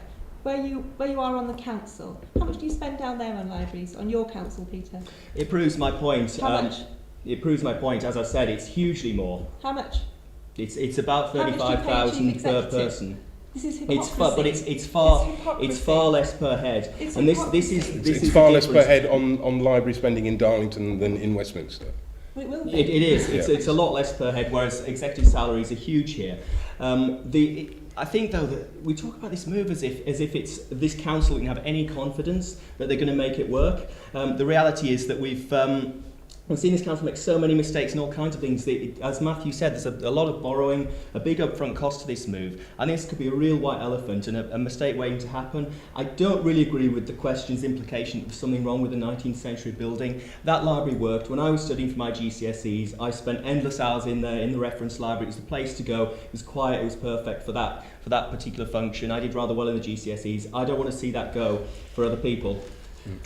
where you are on the council? How much do you spend down there on libraries, on your council, Peter? It proves my point. How much? It proves my point. As I said, it's hugely more. How much? It's about How much do you pay a 35,000 chief per executive? person. This is hypocrisy. It's far less per head. It's and this hypocrisy. is It's far the less per difference. head on library spending in Darlington than in Westminster. It will be. It is. Yeah. It's a lot less per head, whereas executive salaries are huge here. I think though that we talk about this move as if it's this council can have any confidence that they're going to make it work. The reality is that we've seen this council make so many mistakes and all kinds of things. As Matthew said, there's a lot of borrowing, a big upfront cost to this move. I think this could be a real white elephant and a mistake waiting to happen. I don't really agree with the question's implication that there's something wrong with the 19th century building. That library worked. When I was studying for my GCSEs, I spent endless hours in there in the reference library. It was the place to go. It was quiet. It was perfect for that particular function. I did rather well in the GCSEs. I don't want to see that go for other people.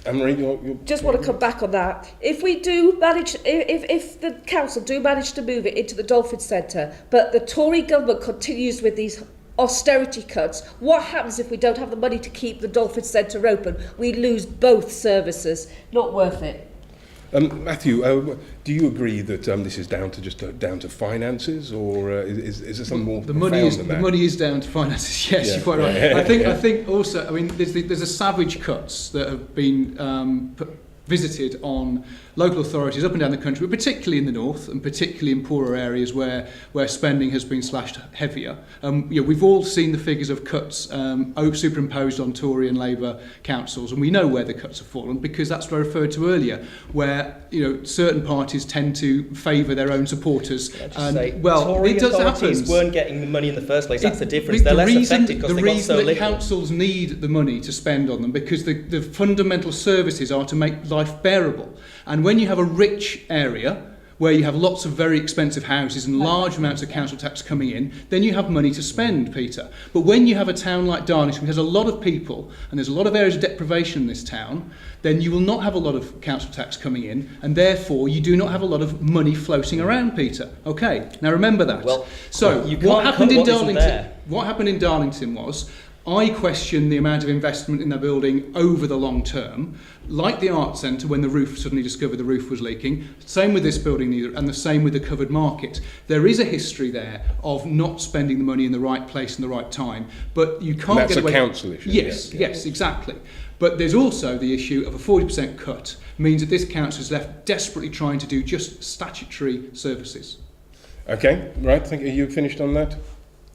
Anne-Marie, you're Just want to come back on that. If we do manage, if the council do manage to move it into the Dolphin Centre, but the Tory government continues with these austerity cuts, what happens if we don't have the money to keep the Dolphin Centre open? We lose both services. Not worth it. Matthew, do you agree that this is down to finances, or is there something more profound than that? The money is down to finances. Yes, Yeah. you're quite right. Yeah. I think also, I mean, there's a savage cuts that have been visited on local authorities up and down the country, but particularly in the north and particularly in poorer areas where spending has been slashed heavier. We've all seen the figures of cuts superimposed on Tory and Labour councils, and we know where the cuts have fallen because that's what I referred to earlier, where certain parties tend to favour their own supporters. Tory it does authorities happen. Weren't getting the money in the first place. That's the difference. They're less affected because they got so little. The reason that councils need the money to spend on them because the fundamental services are to make life bearable. And when you have a rich area where you have lots of very expensive houses and large amounts of council tax coming in, then you have money to spend, Peter. But when you have a town like Darlington, which has a lot of people, and there's a lot of areas of deprivation in this town, then you will not have a lot of council tax coming in, and therefore you do not have a lot of money floating around, Peter. Okay, now remember that. Well, so you what can't happened cut in what isn't Darlington? there. What happened in Darlington was, I question the amount of investment in the building over the long term, like the Arts Centre when the roof suddenly discovered the roof was leaking, same with this building and the same with the covered market. There is a history there of not spending the money in the right place and the right time, but you can't That's get away... a council issue. Yes, exactly. But there's also the issue of a 40% cut means that this council is left desperately trying to do just statutory services. Okay, right, think you finished on that?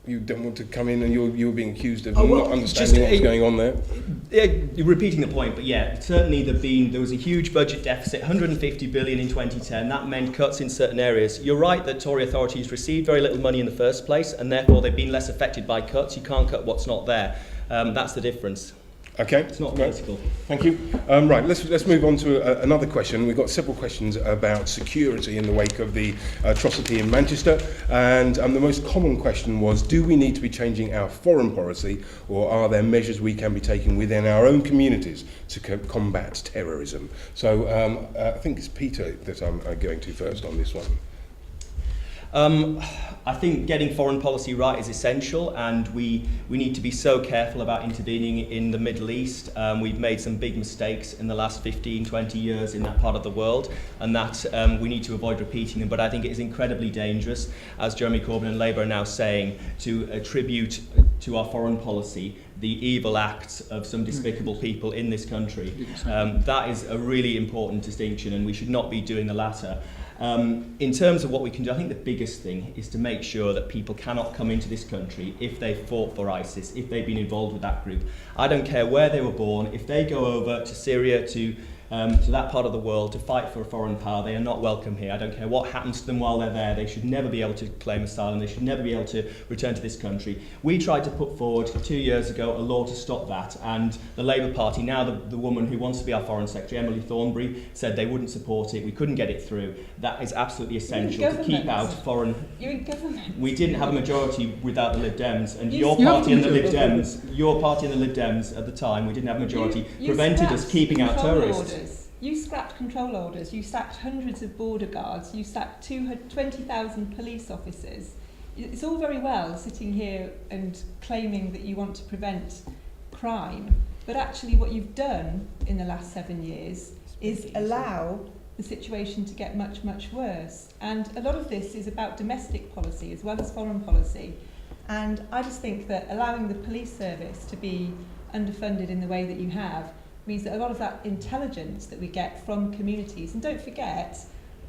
You don't want to come in and you're being accused of not understanding what's going on there? You're repeating the point, but yeah, certainly there was a huge budget deficit, 150 billion in 2010. That meant cuts in certain areas. You're right that Tory authorities received very little money in the first place, and therefore they've been less affected by cuts. You can't cut what's not there. That's the difference. Okay. It's not political. Thank you. Right, let's move on to another question. We've got several questions about security in the wake of the atrocity in Manchester, and the most common question was, do we need to be changing our foreign policy, or are there measures we can be taking within our own communities to combat terrorism? So I think it's Peter that I'm going to first on this one. I think getting foreign policy right is essential, and we need to be so careful about intervening in the Middle East. We've made some big mistakes in the last 15, 20 years in that part of the world, and that we need to avoid repeating them. But I think it is incredibly dangerous, as Jeremy Corbyn and Labour are now saying, to attribute to our foreign policy the evil acts of some despicable people in this country. That is a really important distinction, and we should not be doing the latter. In terms of what we can do, I think the biggest thing is to make sure that people cannot come into this country if they fought for ISIS, if they've been involved with that group. I don't care where they were born. If they go over to Syria, to that part of the world to fight for a foreign power, they are not welcome here. I don't care what happens to them while they're there. They should never be able to claim asylum. They should never be able to return to this country. We tried to put forward 2 years ago a law to stop that, and the Labour Party, now the woman who wants to be our Foreign Secretary, Emily Thornberry, said they wouldn't support it. We couldn't get it through. That is absolutely essential to keep out foreign... You're in government. We didn't have a majority without the Lib Dems, and your party and the Lib Dems at the time, we didn't have a majority, prevented us keeping out terrorists. You scrapped control orders, you sacked hundreds of border guards, you sacked 20,000 police officers. It's all very well sitting here and claiming that you want to prevent crime, but actually what you've done in the last 7 years is allow the situation to get much, much worse. And a lot of this is about domestic policy as well as foreign policy. And I just think that allowing the police service to be underfunded in the way that you have means that a lot of that intelligence that we get from communities, and don't forget,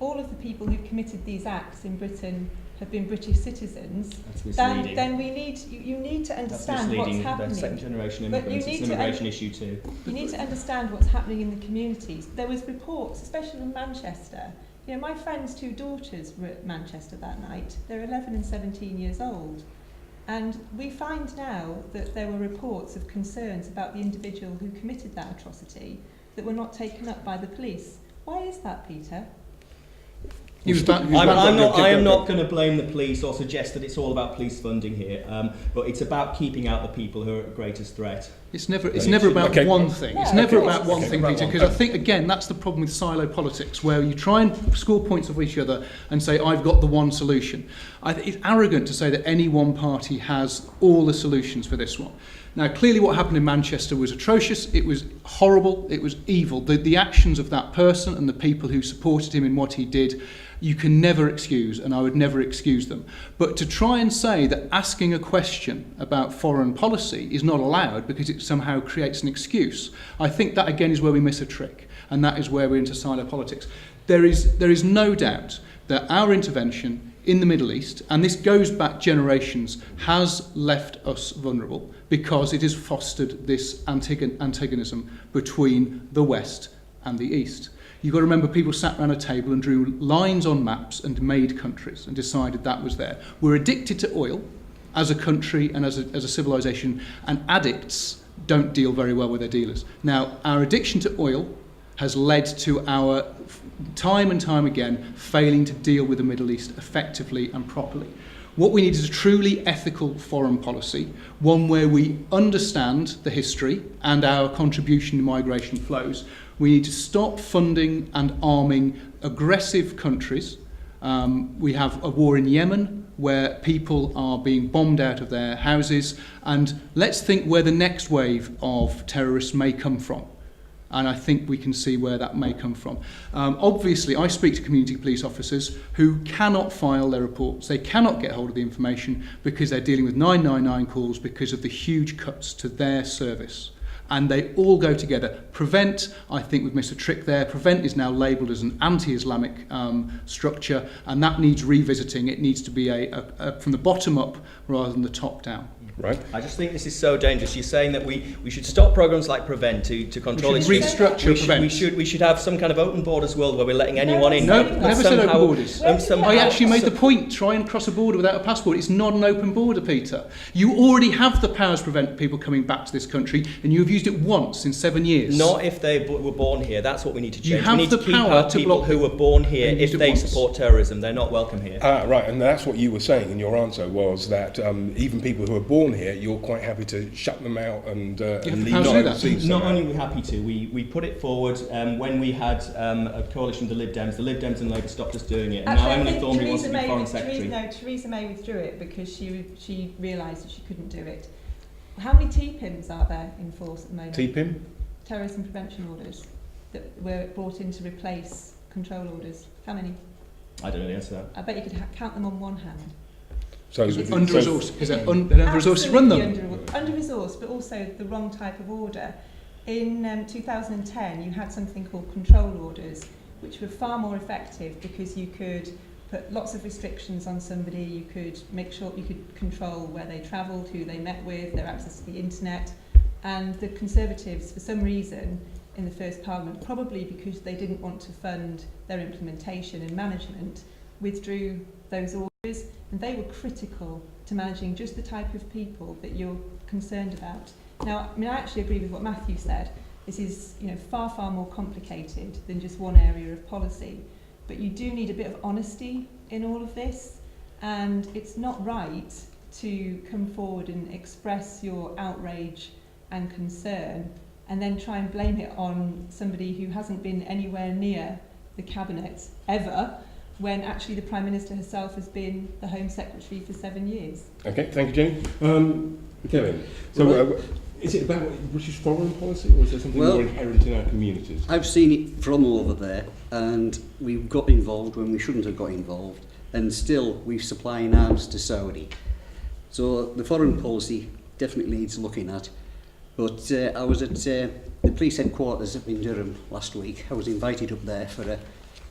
all of the people who committed these acts in Britain have been British citizens, then we need you need to understand what's happening. That's second generation immigrants. It's an immigration issue too. You need to understand what's happening in the communities. There was reports, especially in Manchester. You know, my friend's 2 daughters were at Manchester that night. They're 11 and 17 years old. And we find now that there were reports of concerns about the individual who committed that atrocity that were not taken up by the police. Why is that, Peter? I am not going to blame the police or suggest that it's all about police funding here, but it's about keeping out the people who are at greatest threat. It's never about one thing. It's never about one thing, Peter, because I think, again, that's the problem with silo politics, where you try and score points off each other and say, I've got the one solution. It's arrogant to say that any one party has all the solutions for this one. Now, clearly what happened in Manchester was atrocious, it was horrible, it was evil. The actions of that person and the people who supported him in what he did you can never excuse, and I would never excuse them. But to try and say that asking a question about foreign policy is not allowed because it somehow creates an excuse, I think that again is where we miss a trick, and that is where we're into silo politics. There is no doubt that our intervention in the Middle East, and this goes back generations, has left us vulnerable because it has fostered this antagonism between the West and the East. You've got to remember, people sat around a table and drew lines on maps and made countries and decided that was there. We're addicted to oil as a country and as a civilization, and addicts don't deal very well with their dealers. Now, our addiction to oil has led to our, time and time again, failing to deal with the Middle East effectively and properly. What we need is a truly ethical foreign policy, one where we understand the history and our contribution to migration flows. We need to stop funding and arming aggressive countries. We have a war in Yemen where people are being bombed out of their houses, and let's think where the next wave of terrorists may come from. And I think we can see where that may come from. Obviously, I speak to community police officers who cannot file their reports. They cannot get hold of the information because they're dealing with 999 calls because of the huge cuts to their service. And they all go together. Prevent, I think we've missed a trick there. Prevent is now labelled as an anti-Islamic structure, and that needs revisiting. It needs to be from the bottom up rather than the top down. Right. I just think this is so dangerous. You're saying that we should stop programs like Prevent to control We issues. should restructure Prevent. We should have some kind of open borders world where we're letting anyone in. No, But never said open somehow- borders. somehow- I actually made the point, try and cross a border without a passport. It's not an open border, Peter. You already have the powers to prevent people coming back to this country, and you have used it once in 7 years. Not if they were born here. That's what we need to change. You have we need the to keep power our to people block who were born here. and If used it they once. support terrorism, they're not welcome here. Right, and that's what you were saying in your answer, was that even people who are born here, you're quite happy to shut them out and leave how to do that? overseas. Not only are we happy to, we put it forward when we had a coalition with the Lib Dems and Labour stopped us doing it. And now I Emily think Thornberry wants to be Theresa Foreign May- Secretary. Theresa May withdrew it because she realised that she couldn't do it. How many TPIMs are there in force at the moment? TPIM? Terrorism prevention orders that were brought in to replace control orders. How many? I don't know the answer to that. I bet you could count them on one hand. So It's Under-resourced, because they don't have resources to run them. Under-resourced, but also the wrong type of order. In 2010, you had something called control orders, which were far more effective because you could put lots of restrictions on somebody, you could make sure you could control where they travelled, who they met with, their access to the internet. And the Conservatives, for some reason, in the first Parliament, probably because they didn't want to fund their implementation and management, withdrew those orders, and they were critical to managing just the type of people that you're concerned about. Now, I mean, I actually agree with what Matthew said. This is, far, far more complicated than just one area of policy. But you do need a bit of honesty in all of this, and it's not right to come forward and express your outrage and concern and then try and blame it on somebody who hasn't been anywhere near the cabinet ever, when actually the Prime Minister herself has been the Home Secretary for 7 years. Okay, thank you, Jenny. Kevin, so is it about British foreign policy, or is there something more inherent in our communities? I've seen it from over there, and we've got involved when we shouldn't have got involved, and still we're supplying arms to Saudi. So the foreign policy definitely needs looking at. But I was at the police headquarters up in Durham last week. I was invited up there for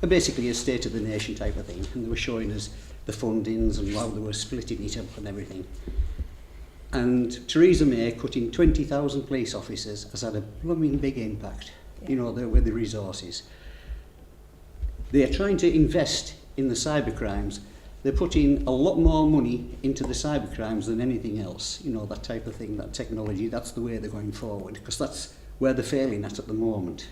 basically a State of the Nation type of thing, and they were showing us the fundings and how they were splitting it up and everything. And Theresa May cutting 20,000 police officers has had a blooming big impact, with the resources. They are trying to invest in the cybercrimes. They're putting a lot more money into the cybercrimes than anything else, that type of thing, that technology. That's the way they're going forward, because that's where they're failing at the moment.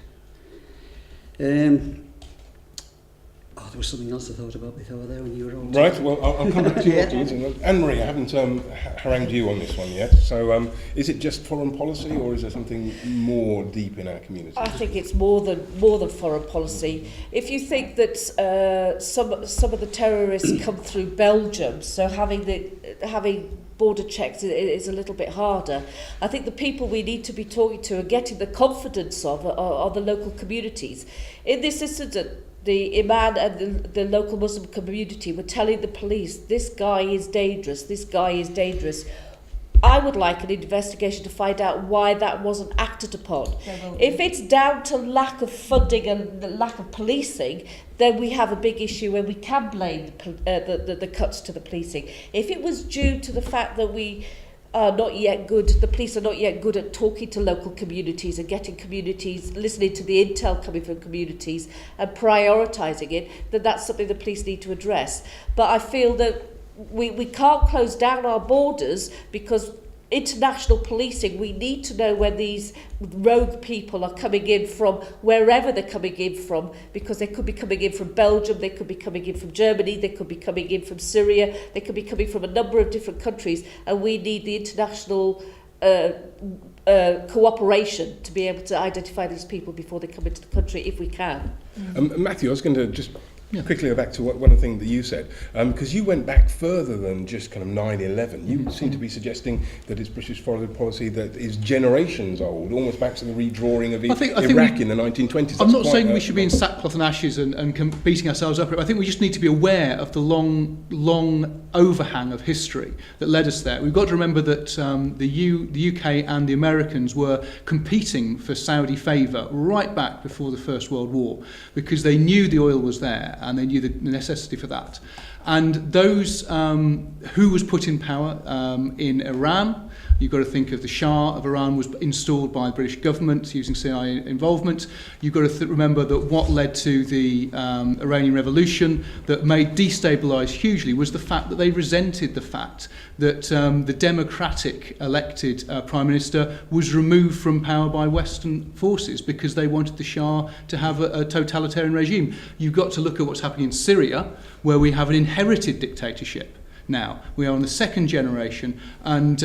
There was something else I thought about before there when you were on. Right, well, I'll come back to you afterwards. Anne-Marie, I haven't harangued you on this one yet. So is it just foreign policy, or is there something more deep in our community? I think it's more than foreign policy. If you think that some of the terrorists come through Belgium, so having border checks is a little bit harder. I think the people we need to be talking to and getting the confidence of are the local communities. In this incident, the Imam and the local Muslim community were telling the police, this guy is dangerous, this guy is dangerous. I would like an investigation to find out why that wasn't acted upon. If it's down to lack of funding and lack of policing, then we have a big issue where we can blame the cuts to the policing. If it was due to the fact that we are not yet good, the police are not yet good at talking to local communities and getting communities, listening to the intel coming from communities and prioritising it, then that's something the police need to address. But I feel that we can't close down our borders because international policing, we need to know where these rogue people are coming in from, wherever they're coming in from, because they could be coming in from Belgium, they could be coming in from Germany, they could be coming in from Syria, they could be coming from a number of different countries, and we need the international cooperation to be able to identify these people before they come into the country, if we can. Matthew, I was going to just quickly go back to one of the things that you said, because you went back further than just kind of 9/11. You seem to be suggesting that it's British foreign policy that is generations old, almost back to the redrawing of Iraq in the 1920s. I'm not saying we should be in sackcloth and ashes and beating ourselves up. I think we just need to be aware of the long overhang of history that led us there. We've got to remember that the UK and the Americans were competing for Saudi favour right back before the First World War, because they knew the oil was there and they knew the necessity for that. And those who was put in power in Iran, you've got to think of the Shah of Iran was installed by the British government using CIA involvement. You've got to remember that what led to the Iranian Revolution that made destabilise hugely was the fact that they resented the fact that the democratic elected Prime Minister was removed from power by Western forces because they wanted the Shah to have a totalitarian regime. You've got to look at what's happening in Syria, where we have an inherited dictatorship now. We are in the second generation, and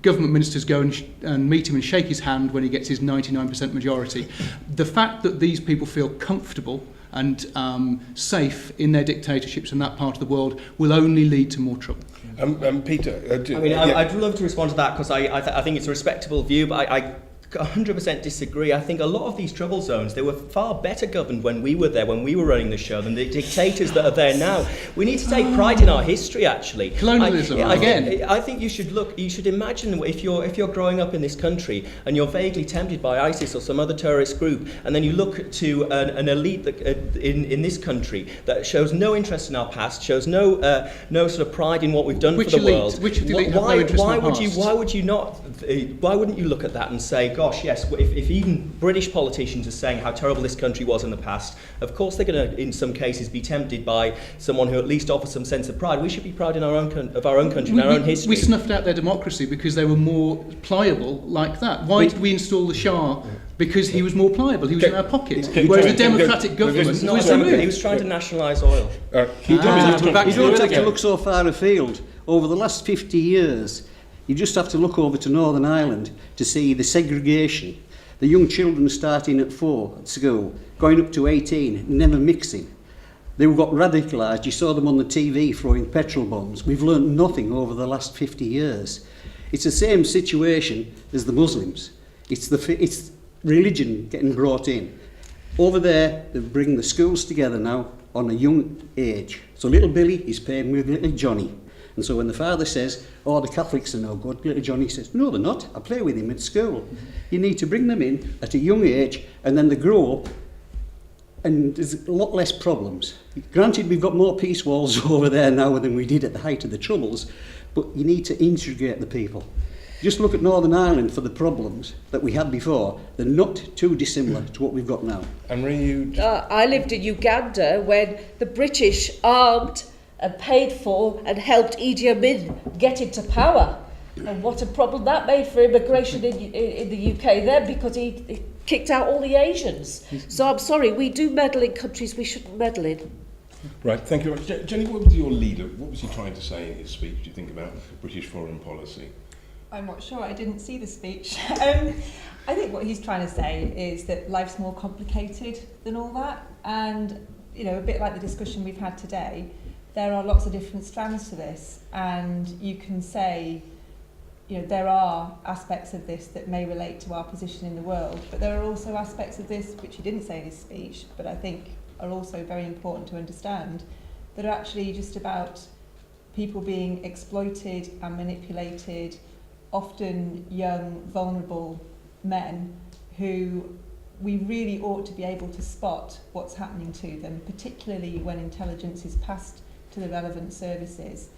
government ministers go and meet him and shake his hand when he gets his 99% majority. The fact that these people feel comfortable and safe in their dictatorships in that part of the world will only lead to more trouble. Peter, I'd love to respond to that, because I think it's a respectable view, but I 100% disagree. I think a lot of these trouble zones, they were far better governed when we were there, when we were running the show, than the dictators that are there now. We need to take pride in our history, actually. Colonialism, I think you should imagine if you're growing up in this country and you're vaguely tempted by ISIS or some other terrorist group, and then you look to an elite that, in this country that shows no interest in our past, shows no sort of pride in what we've done for the world. Which of the elite have no interest in our past? Why wouldn't you look at that and say, gosh, yes, if even British politicians are saying how terrible this country was in the past, of course they're going to, in some cases, be tempted by someone who at least offers some sense of pride. We should be proud in our own country, in our own history. We snuffed out their democracy because they were more pliable like that. Why did we install the Shah? Because he was more pliable, he was in our pocket. Whereas the democratic government was removed. He was trying to nationalise oil. You don't have to look so far afield. Over the last 50 years, you just have to look over to Northern Ireland to see the segregation. The young children starting at 4 at school, going up to 18, never mixing. They got radicalised. You saw them on the TV throwing petrol bombs. We've learnt nothing over the last 50 years. It's the same situation as the Muslims. It's religion getting brought in. Over there, they bring the schools together now on a young age. So little Billy is playing with little Johnny. And so when the father says, oh, the Catholics are no good, little Johnny says, no, they're not. I play with him at school. You need to bring them in at a young age, and then they grow up, and there's a lot less problems. Granted, we've got more peace walls over there now than we did at the height of the Troubles, but you need to integrate the people. Just look at Northern Ireland for the problems that we had before. They're not too dissimilar to what we've got now. And I lived in Uganda when the British armed and paid for and helped Idi Amin get into power. And what a problem that made for immigration in the UK then, because he kicked out all the Asians. So I'm sorry, we do meddle in countries we shouldn't meddle in. Right, thank you very much. Jenny, what was your leader? What was he trying to say in his speech, do you think, about British foreign policy? I'm not sure, I didn't see the speech. I think what he's trying to say is that life's more complicated than all that. And, you know, a bit like the discussion we've had today, there are lots of different strands to this, and you can say, you know, there are aspects of this that may relate to our position in the world, but there are also aspects of this, which he didn't say in his speech, but I think are also very important to understand, that are actually just about people being exploited and manipulated, often young, vulnerable men who we really ought to be able to spot what's happening to them, particularly when intelligence is passed to the relevant services.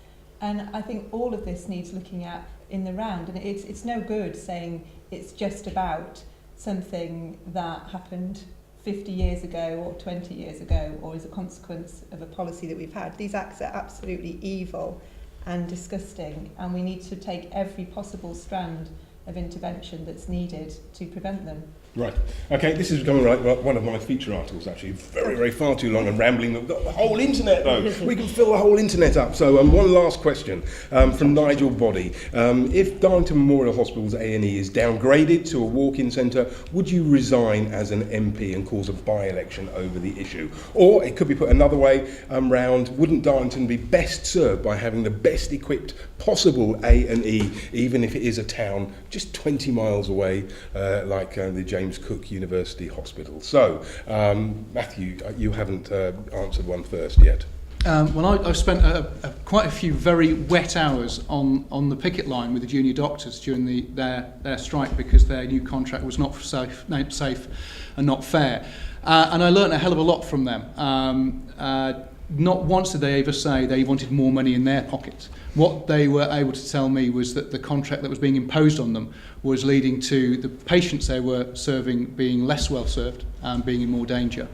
And I think all of this needs looking at in the round, and it's no good saying it's just about something that happened 50 years ago or 20 years ago, or as a consequence of a policy that we've had. These acts are absolutely evil and disgusting, and we need to take every possible strand of intervention that's needed to prevent them. Right. Okay, this is becoming like one of my feature articles, actually. Very, very far too long and rambling. We've got the whole internet, though. We can fill the whole internet up. So one last question from Nigel Boddy. If Darlington Memorial Hospital's A&E is downgraded to a walk-in centre, would you resign as an MP and cause a by-election over the issue? Or, it could be put another way round, wouldn't Darlington be best served by having the best equipped possible A&E, even if it is a town just 20 miles away, like the James Cook University Hospital? So, Matthew, you haven't answered one first yet. Well, I've spent quite a few very wet hours on the picket line with the junior doctors during their strike, because their new contract was not safe and not fair. And I learnt a hell of a lot from them. Not once did they ever say they wanted more money in their pocket. What they were able to tell me was that the contract that was being imposed on them was leading to the patients they were serving being less well served and being in more danger.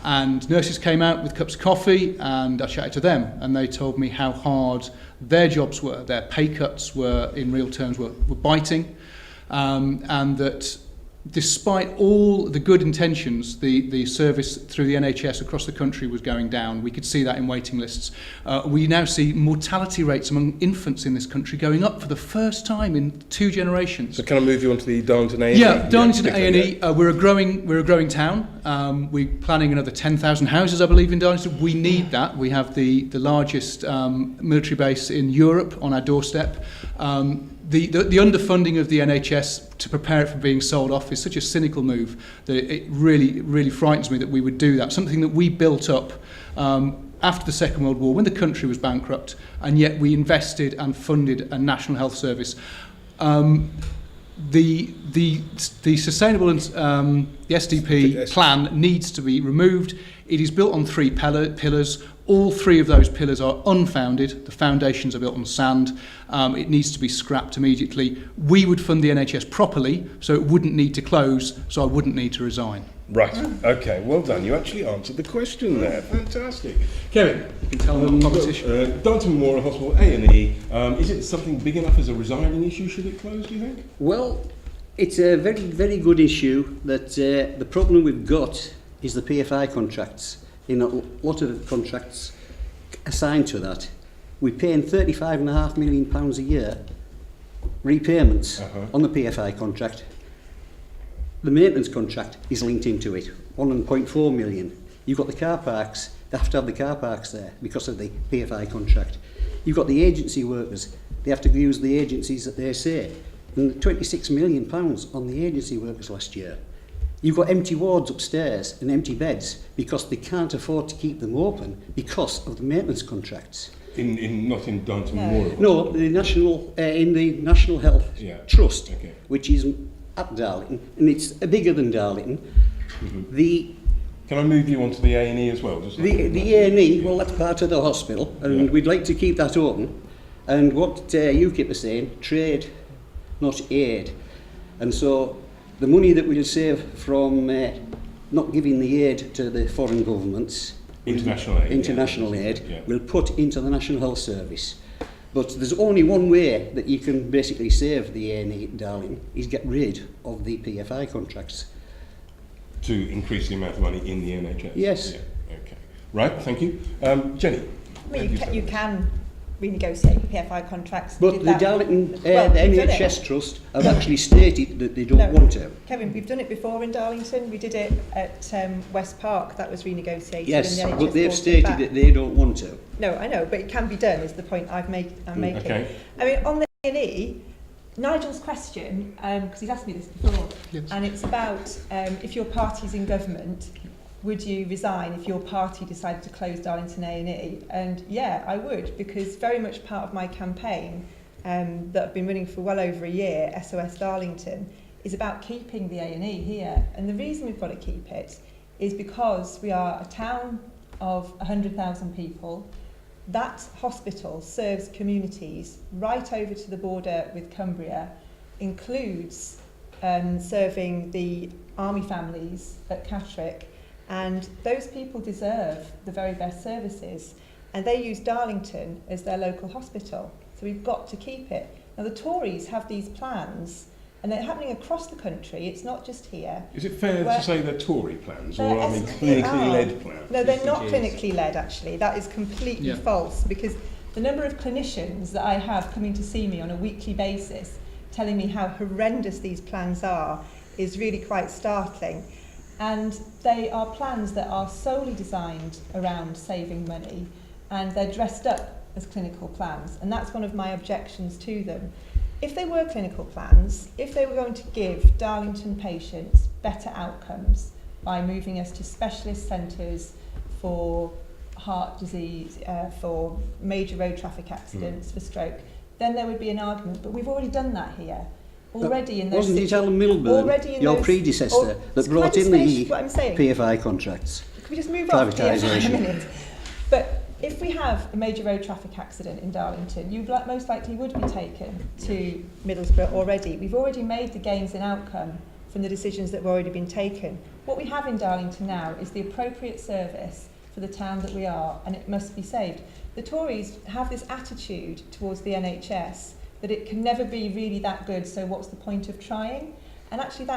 And nurses came out with cups of coffee, and I chatted to them, and they told me how hard their jobs were. Their pay cuts were, in real terms, were biting, and that despite all the good intentions, the service through the NHS across the country was going down. We could see that in waiting lists. We now see mortality rates among infants in this country going up for the first time in 2 generations. So can I move you on to the Darlington A&E? Yeah, Darlington A&E. We're a growing town. We're planning another 10,000 houses, I believe, in Darlington. We need that. We have the largest military base in Europe on our doorstep. The underfunding of the NHS to prepare it for being sold off is such a cynical move that it really, really frightens me that we would do that. Something that we built up after the Second World War when the country was bankrupt, and yet we invested and funded a national health service. The sustainable and the SDP plan needs to be removed. It is built on 3 pillars. All 3 of those pillars are unfounded. The foundations are built on sand. It needs to be scrapped immediately. We would fund the NHS properly, so it wouldn't need to close, so I wouldn't need to resign. Right, okay, well done. You actually answered the question there. Fantastic. Kevin, You can tell them politician. Darlington Memorial Hospital, A&E, is it something big enough as a resigning issue? Should it close, do you think? Well, it's a very, very good issue. That the problem we've got is the PFI contracts. In a lot of contracts assigned to that, we're paying £35.5 million a year repayments on the PFI contract. The maintenance contract is linked into it, 1.4 million. You've got the car parks, they have to have the car parks there because of the PFI contract. You've got the agency workers, they have to use the agencies that they say. And £26 million on the agency workers last year. You've got empty wards upstairs and empty beds because they can't afford to keep them open because of the maintenance contracts. Not in Darlington Memorial? No, the national, in the National Health Trust, which is at Darlington, and it's bigger than Darlington. Can I move you on to the A&E as well? Just the A&E, well, that's part of the hospital, and we'd like to keep that open. And what UKIP are saying, trade, not aid. And so the money that we'll save from not giving the aid to the foreign governments, international aid, we'll put into the National Health Service. But there's only one way that you can basically save the A&E in Darlington, is get rid of the PFI contracts. To increase the amount of money in the NHS? Yes. Yeah. Okay. Right, thank you. Jenny? Well, you can renegotiate PFI contracts. But did the that. Darlington Well, the we've done it. NHS Trust have actually stated that they don't No. want to. Kevin, we've done it before in Darlington. We did it at West Park. That was renegotiated. Yes, and the NHS but they've brought it stated back. that they don't want to. No, I know, but it can be done, is the point I'm making. Okay. I mean, on the A&E, Nigel's question, because he's asked me this before, Yes. and it's about if your party's in government, would you resign if your party decided to close Darlington A&E? And yeah, I would, because very much part of my campaign that I've been running for well over a year, SOS Darlington, is about keeping the A&E here. And the reason we've got to keep it is because we are a town of 100,000 people. That hospital serves communities right over to the border with Cumbria, includes serving the army families at Catterick, and those people deserve the very best services, and they use Darlington as their local hospital, so we've got to keep it. Now the Tories have these plans, and they're happening across the country, it's not just here. Is it fair Where- to say they're Tory plans, or They're are they SPR. clinically led plans? No, they're not CCGs. clinically led, actually. That is completely Yeah. false, because the number of clinicians that I have coming to see me on a weekly basis telling me how horrendous these plans are is really quite startling. And they are plans that are solely designed around saving money, and they're dressed up as clinical plans, and that's one of my objections to them. If they were clinical plans, if they were going to give Darlington patients better outcomes by moving us to specialist centres for heart disease, for major road traffic accidents, for stroke, then there would be an argument. But we've already done that here. Already in those Wasn't it situ- Alan Milburn, already in your those- predecessor, Oh, that can I brought just in finish the what I'm saying? PFI contracts? Can we just move on to PFI Privatisation. in a minute? But if we have a major road traffic accident in Darlington, you most likely would be taken to Middlesbrough already. We've already made the gains in outcome from the decisions that have already been taken. What we have in Darlington now is the appropriate service for the town that we are, and it must be saved. The Tories have this attitude towards the NHS that it can never be really that good, so what's the point of trying? And actually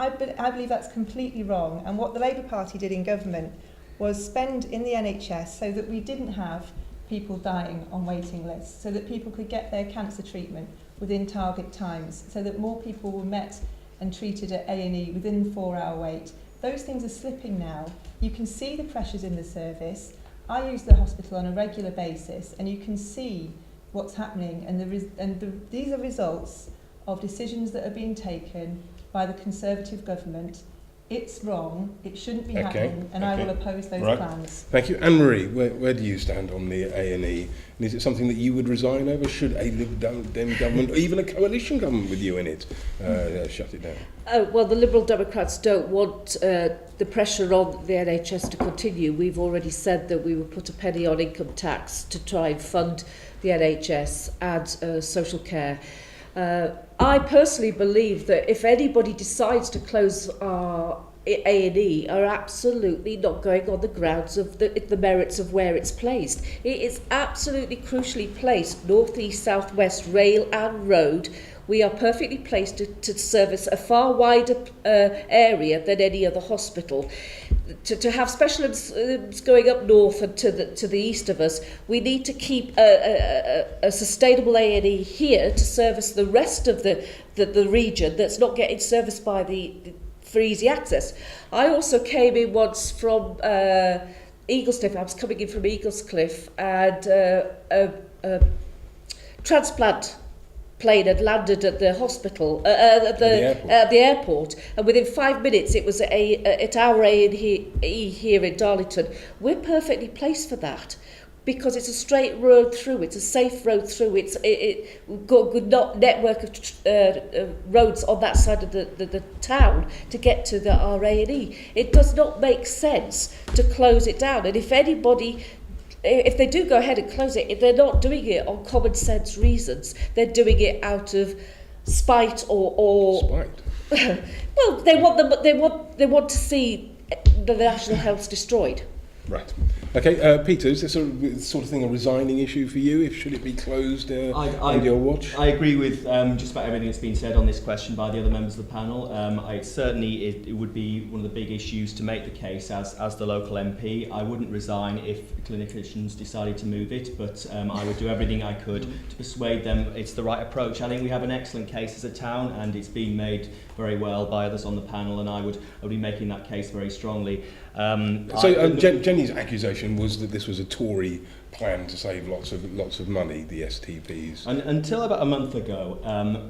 I believe that's completely wrong. And what the Labour Party did in government was spend in the NHS so that we didn't have people dying on waiting lists, so that people could get their cancer treatment within target times, so that more people were met and treated at A&E within the 4-hour wait. Those things are slipping now. You can see the pressures in the service. I use the hospital on a regular basis, and you can see what's happening, and these are results of decisions that are being taken by the Conservative government. It's wrong, it shouldn't be happening, and I will oppose those plans. Thank you. Anne-Marie, where do you stand on the A&E? And is it something that you would resign over? Should a Lib Dem government, or even a coalition government with you in it, shut it down? Oh, well, the Liberal Democrats don't want the pressure on the NHS to continue. We've already said that we will put a penny on income tax to try and fund the NHS and social care. I personally believe that if anybody decides to close our A&E, are absolutely not going on the grounds of the merits of where it's placed. It is absolutely crucially placed, north, east, south, west, rail and road. We are perfectly placed to service a far wider area than any other hospital. To have specialists going up north and to the east of us, we need to keep a sustainable A&E here to service the rest of the region that's not getting serviced by for easy access. I also came in once from Eaglescliffe. I was coming in from Eaglescliffe, and a transplant plane had landed at the hospital, at the airport, and within 5 minutes it was at our A&E here in Darlington. We're perfectly placed for that, because it's a straight road through, it's a safe road through, we've got a good network of roads on that side of the town to get to our A&E. It does not make sense to close it down, and if they do go ahead and close it, if they're not doing it on common sense reasons, they're doing it out of spite or Spite? well, they want to see the national health destroyed. Right. Okay, Peter, is this a sort of thing a resigning issue for you? Should it be closed under your watch? I agree with just about everything that's been said on this question by the other members of the panel. It would be one of the big issues to make the case as the local MP. I wouldn't resign if clinicians decided to move it, but I would do everything I could to persuade them it's the right approach. I think we have an excellent case as a town, and it's being made very well by others on the panel, and I would be making that case very strongly. Jenny's accusation was that this was a Tory plan to save lots of money, the STPs. And until about a month ago,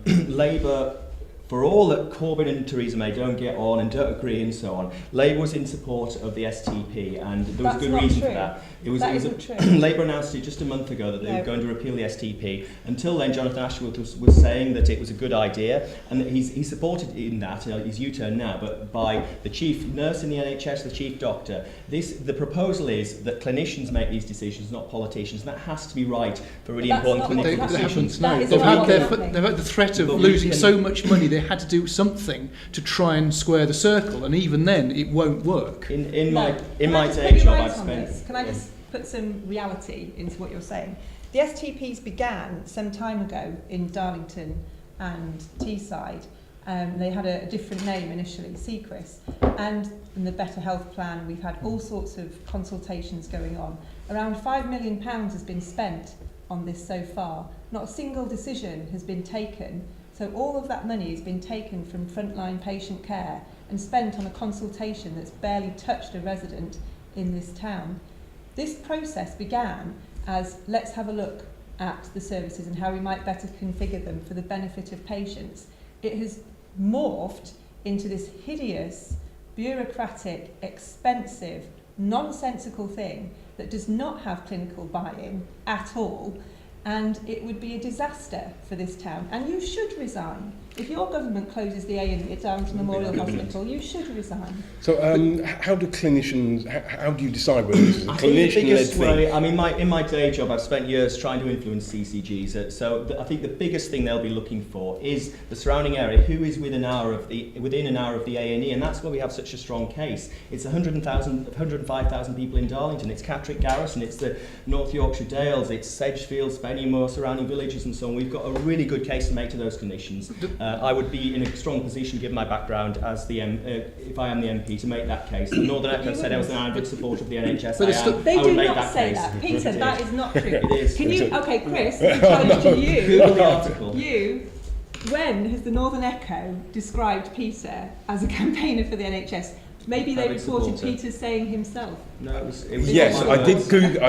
Labour, for all that Corbyn and Theresa May don't get on and don't agree and so on, Labour was in support of the STP, and there was That's a good not reason true. for that. That isn't true. Labour announced it just a month ago that they were going to repeal the STP. Until then, Jonathan Ashworth was saying that it was a good idea, and that he's supported in that, his U-turn now, but by the chief nurse in the NHS, the chief doctor. The proposal is that clinicians make these decisions, not politicians, and that has to be right for really important clinical decisions. They've had the threat of losing so much money, they had to do something to try and square the circle, and even then it won't work. In my day job, I've spent... Can I just put some reality into what you're saying? The STPs began some time ago in Darlington and Teesside. They had a different name initially, Sequis, and in the Better Health Plan we've had all sorts of consultations going on. Around £5 million has been spent on this so far. Not a single decision has been taken, so all of that money has been taken from frontline patient care and spent on a consultation that's barely touched a resident in this town. This process began as let's have a look at the services and how we might better configure them for the benefit of patients. It has morphed into this hideous, bureaucratic, expensive, nonsensical thing that does not have clinical buy-in at all, and it would be a disaster for this town. And you should resign. If your government closes the A&E at Darlington Memorial Hospital, you should resign. So how do clinicians, how do you decide whether this is a clinician-led thing? In my day job, I've spent years trying to influence CCGs. I think the biggest thing they'll be looking for is the surrounding area, who is within an hour of the A&E, and that's where we have such a strong case. It's 105,000 people in Darlington. It's Catterick Garrison, it's the North Yorkshire Dales, it's Sedgefield, Spennymoor, surrounding villages and so on. We've got a really good case to make to those clinicians. I would be in a strong position, given my background as if I am the MP, to make that case. The Northern Echo said I was an avid supporter of the NHS. They I would do make not that say case. that. Peter, that is not true. It is. Can you, okay, Chris, I'm challenging you. Google the article. When has the Northern Echo described Peter as a campaigner for the NHS? Maybe they reported Peter saying himself. No, it was yes, I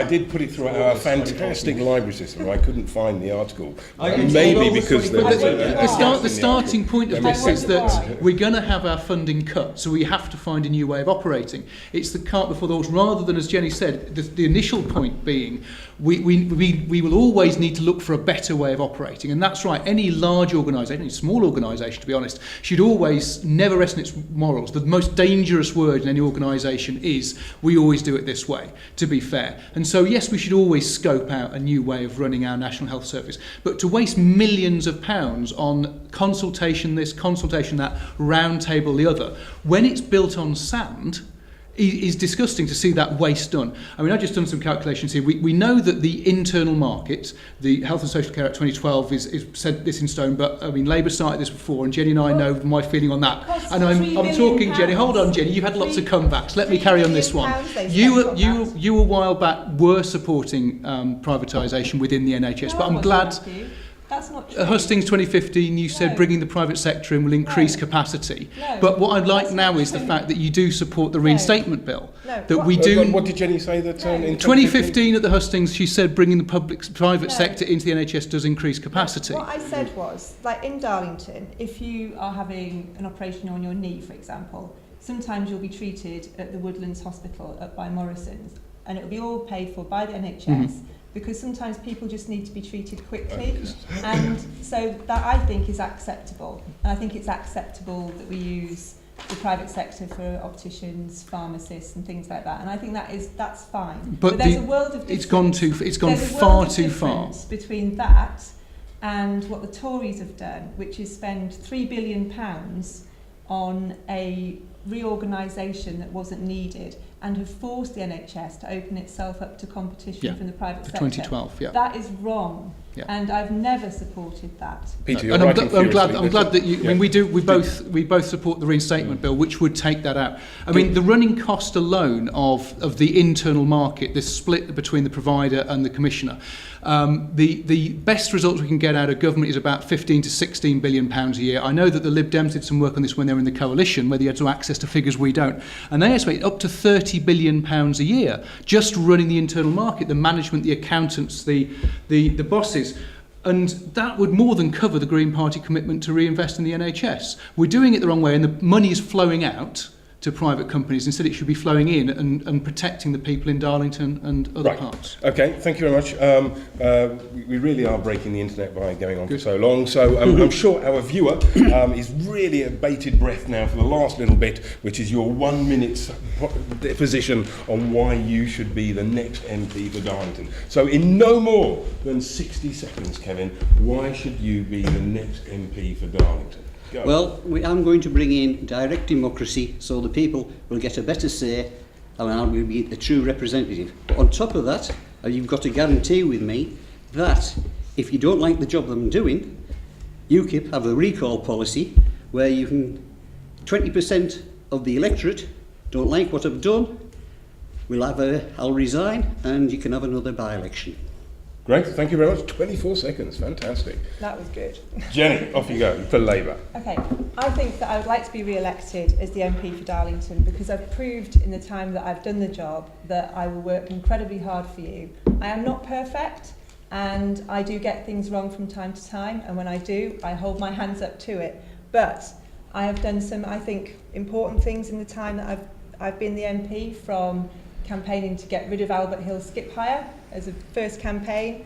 did put it through our fantastic library system. I couldn't find the article. Maybe because there was the starting point of this is that we're going to have our funding cut, so we have to find a new way of operating. It's the cart before the horse, rather than, as Jenny said, the initial point being we will always need to look for a better way of operating, and that's right. Any large organisation, any small organisation, to be honest, should always never rest in its morals. The most dangerous word in any organisation is we always do it this way, to be fair. And so yes, we should always scope out a new way of running our National Health Service, but to waste millions of pounds on consultation this, consultation that, round table the other, when it's built on sand, is disgusting to see that waste done. I mean, I've just done some calculations here. We know that the internal market, the Health and Social Care Act 2012 is set this in stone, but I mean, Labour started this before, and Jenny and I know my feeling on that. And I'm talking, Jenny, hold on, Jenny, you've had lots of comebacks. Let me carry on this one. You a while back were supporting privatisation within the NHS, but I'm glad... That's not true. Hustings 2015, you said bringing the private sector in will increase capacity. No, but what I'd like now is the fact that you do support the reinstatement bill. We do. What did Jenny say that in 2015 at the Hustings, she said bringing the private sector into the NHS does increase capacity. What I said was, like in Darlington, if you are having an operation on your knee, for example, sometimes you'll be treated at the Woodlands Hospital up by Morrison's, and it'll be all paid for by the NHS. Because sometimes people just need to be treated quickly, and so that I think is acceptable. And I think it's acceptable that we use the private sector for opticians, pharmacists, and things like that. And I think that's fine. But there's a world of difference. It's gone far too far between that and what the Tories have done, which is spend £3 billion on a reorganisation that wasn't needed and have forced the NHS to open itself up to competition from the private sector. 2012, That is wrong. Yeah. And I've never supported that. Peter, you're And writing I'm glad furiously. that you. I mean, we both support the reinstatement bill, which would take that out. I mean, the running cost alone of the internal market, this split between the provider and the commissioner, the best results we can get out of government is about 15 to 16 billion pounds a year. I know that the Lib Dems did some work on this when they were in the coalition, where they had access to figures we don't, and they estimate up to 30 billion pounds a year just running the internal market, the management, the accountants, the bosses. And that would more than cover the Green Party commitment to reinvest in the NHS. We're doing it the wrong way, and the money is flowing out to private companies. Instead, it should be flowing in and protecting the people in Darlington and other parts. Okay, thank you very much. We really are breaking the internet by going on for so long. So I'm sure our viewer is really at bated breath now for the last little bit, which is your 1 minute position on why you should be the next MP for Darlington. So in no more than 60 seconds, Kevin, why should you be the next MP for Darlington? Go. Well, I'm going to bring in direct democracy so the people will get a better say and I will be the true representative. But on top of that, you've got to guarantee with me that if you don't like the job that I'm doing, UKIP have a recall policy where you can 20% of the electorate don't like what I've done, I'll resign and you can have another by-election. Great, thank you very much. 24 seconds, fantastic. That was good. Jenny, off you go for Labour. Okay, I think that I would like to be re-elected as the MP for Darlington because I've proved in the time that I've done the job that I will work incredibly hard for you. I am not perfect and I do get things wrong from time to time, and when I do, I hold my hands up to it. But I have done some, I think, important things in the time that I've been the MP, from campaigning to get rid of Albert Hill skip hire as a first campaign.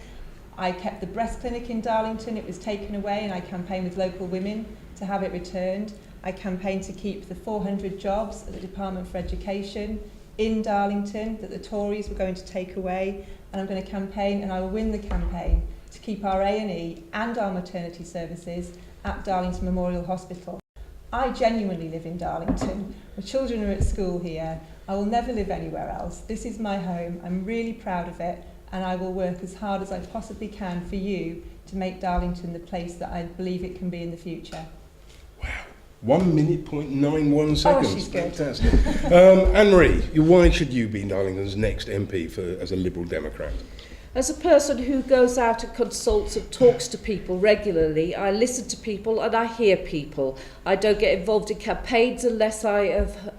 I kept the breast clinic in Darlington, it was taken away, and I campaigned with local women to have it returned. I campaigned to keep the 400 jobs at the Department for Education in Darlington that the Tories were going to take away, and I'm going to campaign, and I will win the campaign, to keep our A&E and our maternity services at Darlington Memorial Hospital. I genuinely live in Darlington. My children are at school here. I will never live anywhere else. This is my home. I'm really proud of it, and I will work as hard as I possibly can for you to make Darlington the place that I believe it can be in the future. Wow. 1 minute, 0.91 seconds. Oh, she's good. Fantastic. Anne-Marie, why should you be Darlington's next MP as a Liberal Democrat? As a person who goes out and consults and talks to people regularly, I listen to people and I hear people. I don't get involved in campaigns unless I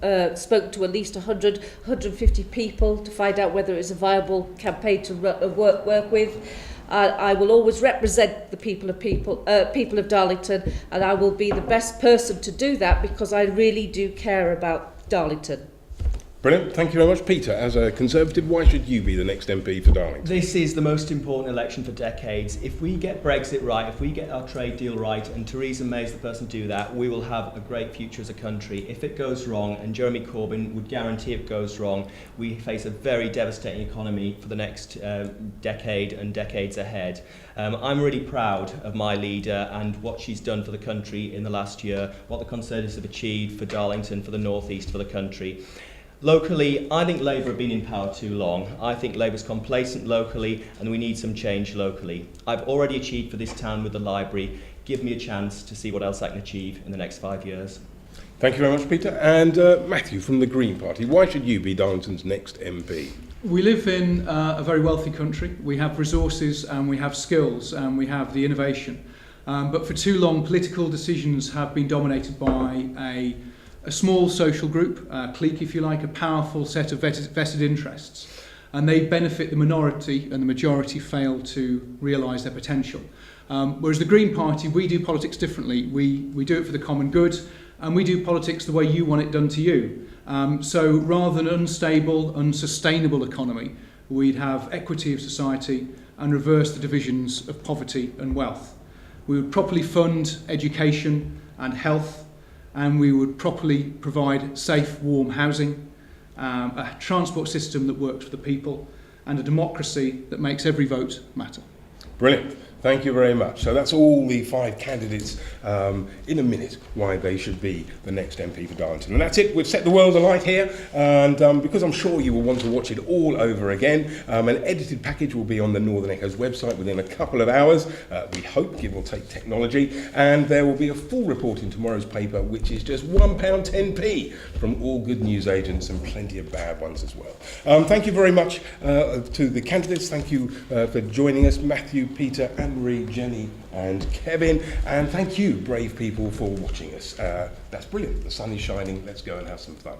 have spoken to at least 100, 150 people to find out whether it's a viable campaign to work with. I will always represent the people of Darlington, and I will be the best person to do that because I really do care about Darlington. Brilliant, thank you very much. Peter, as a Conservative, why should you be the next MP for Darlington? This is the most important election for decades. If we get Brexit right, if we get our trade deal right, and Theresa May is the person to do that, we will have a great future as a country. If it goes wrong, and Jeremy Corbyn would guarantee it goes wrong, we face a very devastating economy for the next decade and decades ahead. I'm really proud of my leader and what she's done for the country in the last year, what the Conservatives have achieved for Darlington, for the North East, for the country. Locally, I think Labour have been in power too long. I think Labour's complacent locally and we need some change locally. I've already achieved for this town with the library. Give me a chance to see what else I can achieve in the next 5 years. Thank you very much, Peter. And Matthew from the Green Party, why should you be Darlington's next MP? We live in a very wealthy country. We have resources and we have skills and we have the innovation. But for too long, political decisions have been dominated by a small social group, a clique if you like, a powerful set of vested interests, and they benefit the minority and the majority fail to realise their potential. Whereas the Green Party, we do politics differently. We do it for the common good, and we do politics the way you want it done to you. So rather than an unstable, unsustainable economy, we'd have equity of society and reverse the divisions of poverty and wealth. We would properly fund education and health, and we would properly provide safe, warm housing, a transport system that works for the people, and a democracy that makes every vote matter. Brilliant. Thank you very much. So that's all the 5 candidates in a minute why they should be the next MP for Darlington. And that's it. We've set the world alight here. And because I'm sure you will want to watch it all over again, an edited package will be on the Northern Echo's website within a couple of hours. We hope, give or take technology. And there will be a full report in tomorrow's paper, which is just £1.10p from all good newsagents and plenty of bad ones as well. Thank you very much to the candidates. Thank you for joining us, Matthew, Peter, Anne-Marie, Jenny and Kevin. And thank you, brave people, for watching us. That's brilliant. The sun is shining. Let's go and have some fun.